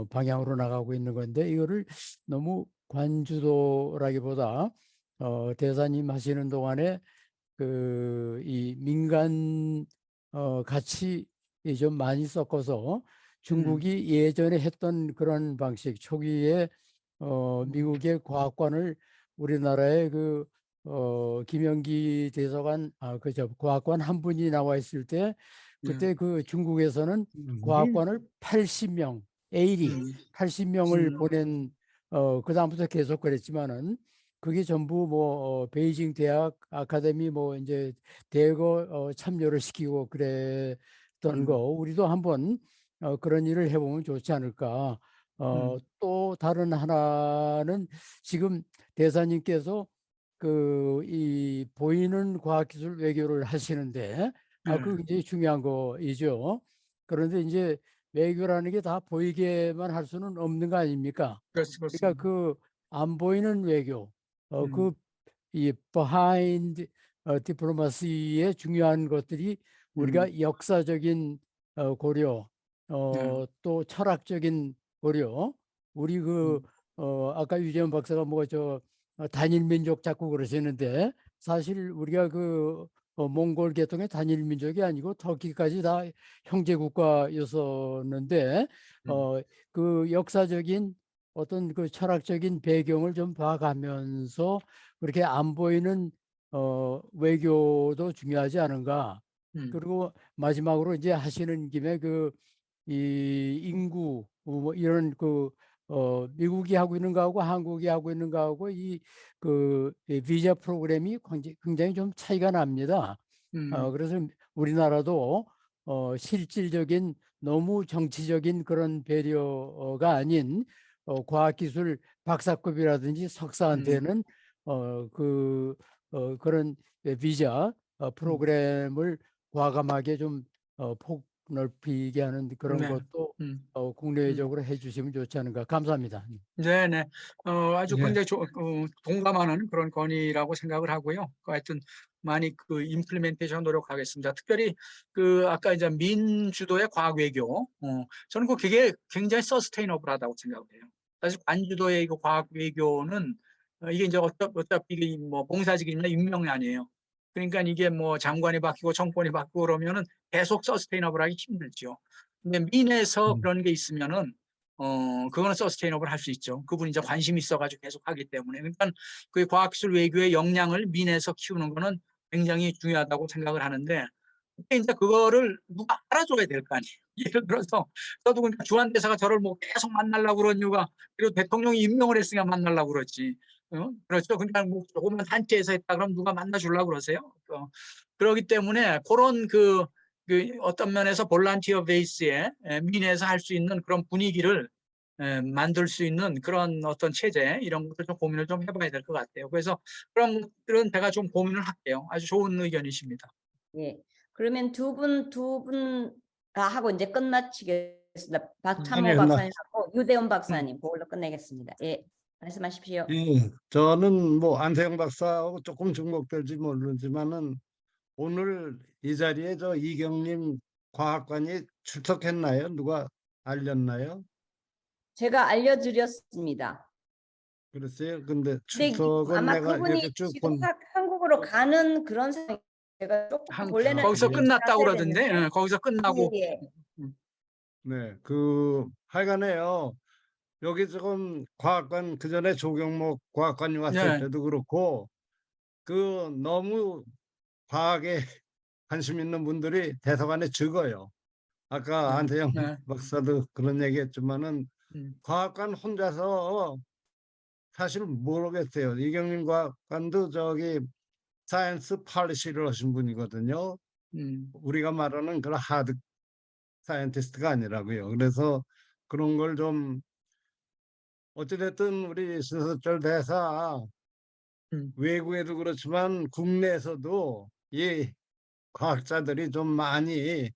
방향으로 나가고 있는 건데, 이거를 너무 관주도라기보다 대사님 하시는 동안에 이 민간 같이 좀 많이 섞어서 중국이 예전에 했던 그런 방식, 초기에 미국의 과학관을 우리나라의 김영기 대사관, 과학관 한 분이 나와 있을 때, 그때 중국에서는 과학관을 80명, 80명을 보낸, 그다음부터 계속 그랬지만은, 그게 전부 뭐 베이징 대학 아카데미 뭐 이제 대거 참여를 시키고 그랬던 거, 우리도 한번 그런 일을 해보면 좋지 않을까. 또 다른 하나는 지금 대사님께서 이 보이는 과학기술 외교를 하시는데, 그 굉장히 중요한 거이죠. 그런데 이제 외교라는 게 다 보이게만 할 수는 없는 거 아닙니까? 그러니까 안 보이는 외교, 이 behind diplomacy의 중요한 것들이 우리가 역사적인 고려, 또 철학적인 고려, 우리 아까 유재현 박사가 단일 민족 자꾸 그러시는데, 사실 우리가 몽골 계통의 단일 민족이 아니고 터키까지 다 형제 국가였었는데, 역사적인 어떤 철학적인 배경을 좀 봐가면서 그렇게 안 보이는 외교도 중요하지 않은가. 그리고 마지막으로 이제 하시는 김에 이 인구 뭐 이런 미국이 하고 있는 거하고 한국이 하고 있는 거하고 이 비자 프로그램이 굉장히 좀 차이가 납니다. 그래서 우리나라도 실질적인 너무 정치적인 그런 배려가 아닌 과학기술 박사급이라든지 석사한테는 그런 비자 프로그램을 과감하게 좀 폭넓히게 하는 그런 네. 것도 국내적으로 해주시면 좋지 않은가. 감사합니다. 네네. 아주 네. 굉장히 동감하는 그런 건의라고 생각을 하고요. 하여튼 많이 그 임플리멘테이션 노력하겠습니다. 특별히 그 아까 이제 민주도의 과학 외교, 저는 그게 굉장히 서스테이너블하다고 생각을 해요. 사실 관주도의 그 과학 외교는 이게 이제 어차피 이게 뭐 봉사직이나 임명이 아니에요. 그러니까 이게 뭐 장관이 바뀌고 정권이 바뀌고 그러면은 계속 서스테이너블하기 힘들죠. 근데 민에서 그런 게 있으면은 그거는 서스테이너블 할 수 있죠. 그분이 이제 관심이 있어가지고 계속 하기 때문에. 그러니까 그 과학기술 외교의 역량을 민에서 키우는 거는 굉장히 중요하다고 생각을 하는데, 근데 이제 그거를 누가 알아줘야 될 거 아니에요. 예를 들어서 저도 그러니까 주한대사가 저를 뭐 계속 만나려고 그런 이유가, 그리고 대통령이 임명을 했으니까 만나려고 그러지. 그렇죠. 그러니까 뭐 조그만 단체에서 했다 그러면 누가 만나주려고 그러세요? 그러기 때문에 그런 그 어떤 면에서 볼런티어 베이스에 민에서 할 수 있는 그런 분위기를 만들 수 있는 그런 어떤 체제, 이런 것들 좀 고민을 좀 해봐야 될 것 같아요. 그래서 그런 것들은 제가 좀 고민을 할게요. 아주 좋은 의견이십니다. 예. 그러면 두 분 다 하고 이제 끝마치겠습니다. 박찬모 아니요, 박사님하고 유대원 박사님 그걸로 끝내겠습니다. 예, 말씀하십시오. 저는 뭐 안세영 박사하고 조금 중복될지 모르지만은 오늘 이 자리에 저 이경림 과학관이 출석했나요? 누가 알렸나요? 제가 알려드렸습니다. 그랬어요. 근데 근데 출석은 아마 내가 그분이 이렇게 쭉 지금 본. 한국으로 가는 그런 상황, 제가 조금 본래는 거기서 네. 끝났다고 갔어야 그러던데, 됐는데. 거기서 끝나고. 예, 예. 네, 하여간에요. 여기 지금 과학관 그 전에 조경목 과학관이 왔을 네. 때도 그렇고 너무 과학에 관심 있는 분들이 대사관에 적어요. 아까 안태영 네. 박사도 그런 얘기했지만은 음. 과학관 혼자서 사실 모르겠어요. 이경림 과학관도 저기 사이언스 팔리시를 하신 분이거든요. 우리가 말하는 그런 하드 사이언티스트가 아니라고요. 그래서 그런 걸 좀 어찌됐든 우리 신서철 대사 외국에도 그렇지만 국내에서도 이 과학자들이 좀 많이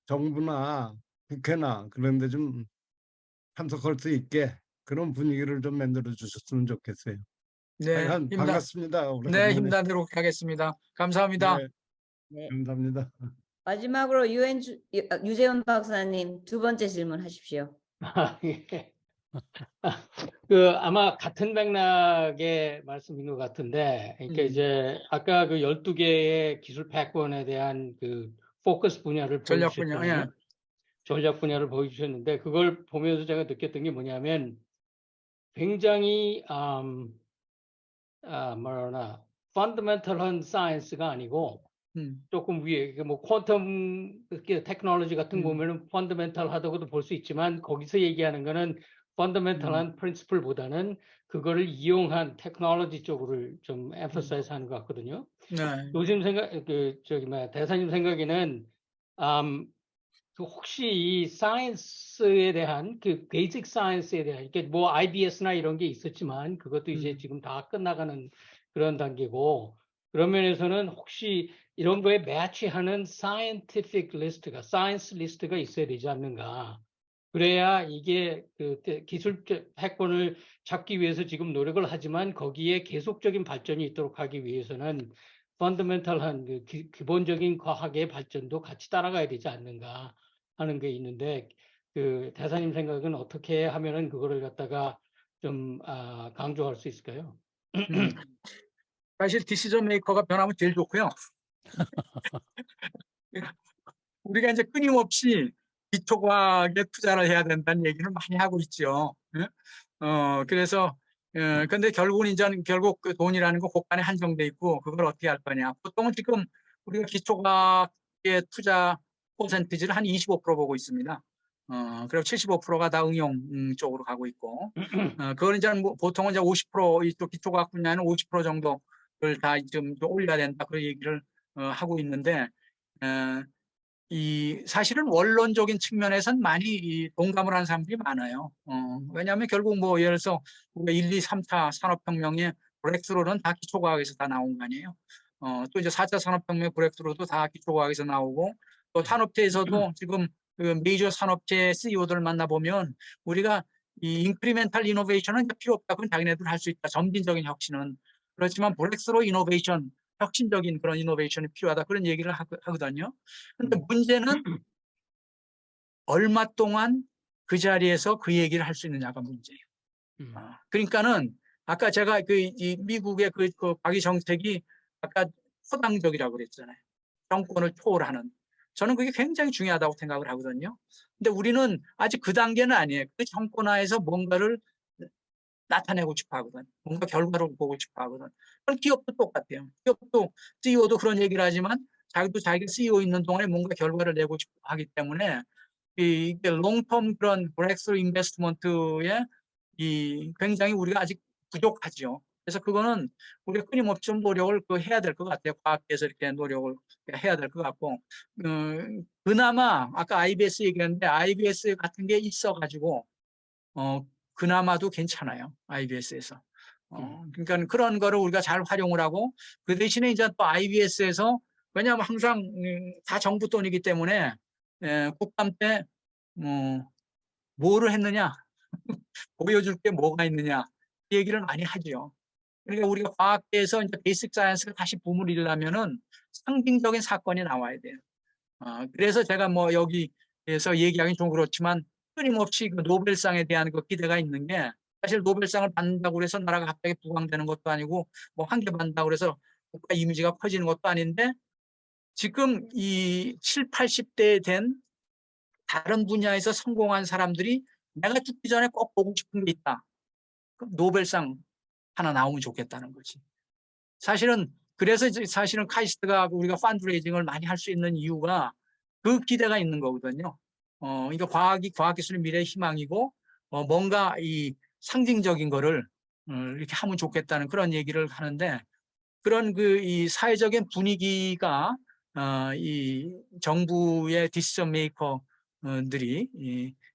정부나 국회나 그런 데 좀 참석할 수 있게 그런 분위기를 좀 만들어 주셨으면 좋겠어요. 네, 하여간 반갑습니다. 네, 오래간만에. 힘나도록 하겠습니다. 감사합니다. 네, 네. 감사합니다. 마지막으로 유재원 박사님 두 번째 질문 하십시오. 예. 아마 같은 맥락의 말씀인 것 같은데, 그러니까 이제 아까 그 12개의 기술 패권에 대한 그 포커스 분야를 전략 분야, 보여주셨잖아요. 전략 분야를 보여주셨는데, 그걸 보면서 제가 느꼈던 게 뭐냐면 굉장히 뭐라나 펀더멘털한 사이언스가 아니고 조금 위에 뭐 퀀텀 테크놀로지 같은 거 보면은 펀더멘털하다고도 볼 수 있지만, 거기서 얘기하는 거는 펀더멘털한 프린시플보다는 그거를 이용한 테크놀로지 쪽으로 좀 엠퍼사이즈 하는 것 같거든요. 네. 요즘 대사님 생각에는 그 혹시 이 사이언스에 대한 그 베이직 사이언스에 대한, 이게 뭐 IBS나 이런 게 있었지만 그것도 이제 지금 다 끝나가는 그런 단계고, 그런 면에서는 혹시 이런 거에 매치하는 사이언티픽 리스트가, 사이언스 리스트가 있어야 되지 않는가. 그래야 이게 그 기술 패권을 잡기 위해서 지금 노력을 하지만 거기에 계속적인 발전이 있도록 하기 위해서는 펀더멘털한 그 기본적인 과학의 발전도 같이 따라가야 되지 않는가 하는 게 있는데, 그 대사님 생각은 어떻게 하면은 그거를 갖다가 좀 강조할 수 있을까요? 사실 디시전 메이커가 변하면 제일 좋고요. 우리가 이제 끊임없이 기초과학에 투자를 해야 된다는 얘기를 많이 하고 있죠. 그래서 근데 결국은 결국 그 돈이라는 거 곳간에 한정돼 있고, 그걸 어떻게 할 거냐. 보통은 지금 우리가 기초과학의 투자 퍼센티지를 한 25% 보고 있습니다. 그리고 75%가 다 응용 쪽으로 가고 있고, 그걸 이제 보통은 이제 50% 이쪽 기초과학 분야는 50% 정도를 다 좀 올려야 된다, 그런 얘기를 하고 있는데, 이 사실은 원론적인 측면에서는 많이 이 동감을 하는 사람들이 많아요. 왜냐하면 결국 뭐 예를 들어서 우리가 1, 2, 3차 산업혁명의 브렉스루는 다 기초과학에서 다 나온 거 아니에요. 또 이제 4차 산업혁명의 브렉스루도 다 기초과학에서 나오고 또 산업체에서도 지금 그 메이저 산업체 CEO들 만나보면 우리가 이 인크리멘탈 이노베이션은 필요 없다. 그건 자기네들 할 수 있다. 점진적인 혁신은. 그렇지만 브렉스루 이노베이션, 혁신적인 그런 이노베이션이 필요하다. 그런 얘기를 하거든요. 근데 문제는 얼마 동안 그 자리에서 그 얘기를 할 수 있느냐가 문제예요. 그러니까는 아까 제가 이 미국의 그 과기 정책이 아까 초당적이라고 그랬잖아요. 정권을 초월하는. 저는 그게 굉장히 중요하다고 생각을 하거든요. 근데 우리는 아직 그 단계는 아니에요. 그 정권화에서 뭔가를 나타내고 싶어 하거든. 뭔가 결과를 보고 싶어 하거든. 그럼 기업도 똑같아요. 기업도 CEO도 그런 얘기를 하지만 자기도 자기가 CEO 있는 동안에 뭔가 결과를 내고 싶어 하기 때문에 이게 롱텀 그런 브렉스루 인베스트먼트에 이 굉장히 우리가 아직 부족하죠. 그래서 그거는 우리가 끊임없이 좀 노력을 해야 될 것 같아요. 과학계에서 이렇게 노력을 해야 될 것 같고, 그나마 아까 IBS 얘기했는데 IBS 같은 게 있어가지고 그나마도 괜찮아요. IBS에서. 그러니까 그런 거를 우리가 잘 활용을 하고 그 대신에 이제 또 IBS에서 왜냐하면 항상 다 정부 돈이기 때문에 국감 때 뭐를 했느냐 보여줄 게 뭐가 있느냐 이 얘기를 많이 하죠. 그러니까 우리가 과학계에서 이제 베이직 사이언스가 다시 붐을 일으려면은 상징적인 사건이 나와야 돼요. 그래서 제가 뭐 여기에서 얘기하기 좀 그렇지만 끊임없이 그 노벨상에 대한 그 기대가 있는 게 사실 노벨상을 받는다고 해서 나라가 갑자기 부강되는 것도 아니고 뭐 한 개 받는다고 해서 국가 이미지가 커지는 것도 아닌데 지금 이 7, 80대 된 다른 분야에서 성공한 사람들이 내가 죽기 전에 꼭 보고 싶은 게 있다. 그럼 노벨상 하나 나오면 좋겠다는 거지. 사실은 그래서 사실은 카이스트가 우리가 펀드레이징을 많이 할 수 있는 이유가 그 기대가 있는 거거든요. 그러니까 과학기술의 미래의 희망이고 뭔가 이 상징적인 거를 이렇게 하면 좋겠다는 그런 얘기를 하는데 그런 이 사회적인 분위기가 이 정부의 디시전 메이커들이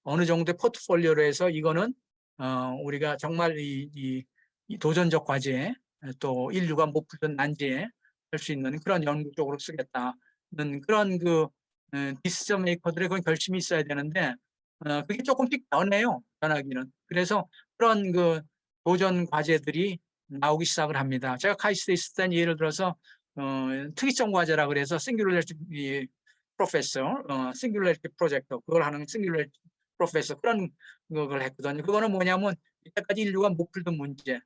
어느 정도의 포트폴리오로 해서 이거는 우리가 정말 이 도전적 과제 또 인류가 못 풀던 난제에 할 수 있는 그런 연구 쪽으로 쓰겠다는 그런 디시전 메이커들의 그런 결심이 있어야 되는데 그게 조금씩 변해요. 변하기는. 그래서 그런 도전 과제들이 나오기 시작을 합니다. 제가 카이스트에 있을 때는 예를 들어서 특이점 과제라 그래서 싱귤러리티 프로페서, 싱귤러리티 프로젝터 그걸 하는 싱귤러리티 프로페서 그런 걸 했거든요. 그거는 뭐냐면 이때까지 인류가 못 풀던 문제,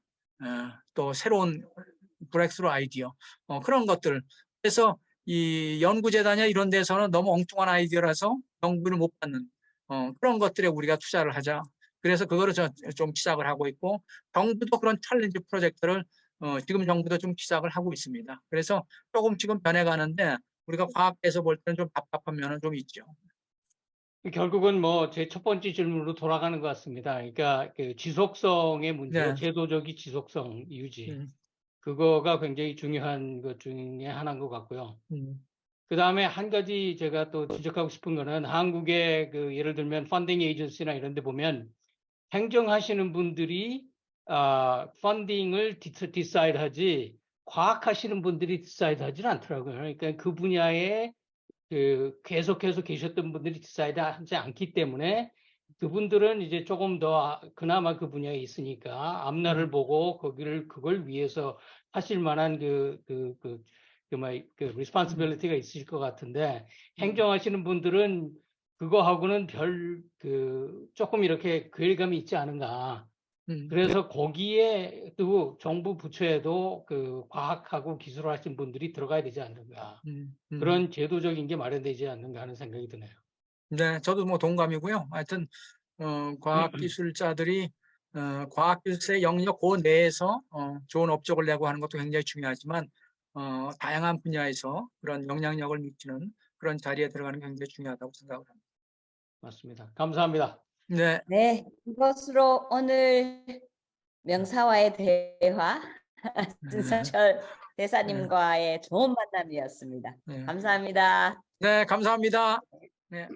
또 새로운 브렉스루 아이디어 그런 것들. 그래서 이 연구재단이나 이런 데서는 너무 엉뚱한 아이디어라서 연구를 못 받는 그런 것들에 우리가 투자를 하자. 그래서 그거를 좀 시작을 하고 있고 정부도 그런 챌린지 프로젝트를 지금 정부도 좀 시작을 하고 있습니다. 그래서 조금 지금 변해가는데 우리가 과학계에서 볼 때는 좀 답답한 면은 좀 있죠. 결국은 뭐 제 첫 번째 질문으로 돌아가는 것 같습니다. 그러니까 그 지속성의 문제, 네. 제도적인 지속성 유지, 그거가 굉장히 중요한 것 중에 하나인 것 같고요. 그 다음에 한 가지 제가 또 지적하고 싶은 거는 한국의 예를 들면 펀딩 에이전시나 이런 데 보면 행정하시는 분들이 펀딩을 디사이드 하지 과학하시는 분들이 디사이드 하지는 않더라고요. 그러니까 그 분야에 계속해서 계셨던 분들이 디사이드 하지 않기 때문에 그분들은 이제 조금 더 그나마 그 분야에 있으니까 앞날을 보고 그걸 위해서 하실 만한 responsibility가 있으실 것 같은데 행정하시는 분들은 그거하고는 조금 이렇게 괴리감이 있지 않은가. 그래서 거기에 또 정부 부처에도 과학하고 기술을 하신 분들이 들어가야 되지 않는가. 그런 제도적인 게 마련되지 않는가 하는 생각이 드네요. 네, 저도 뭐 동감이고요. 하여튼 과학기술자들이 과학기술의 영역 그 내에서 좋은 업적을 내고 하는 것도 굉장히 중요하지만 다양한 분야에서 그런 영향력을 미치는 그런 자리에 들어가는 게 굉장히 중요하다고 생각을 합니다. 맞습니다. 감사합니다. 네. 네, 이것으로 오늘 명사와의 대화 신성철 대사님과의 좋은 만남이었습니다. 네. 감사합니다. 네, 감사합니다. 네.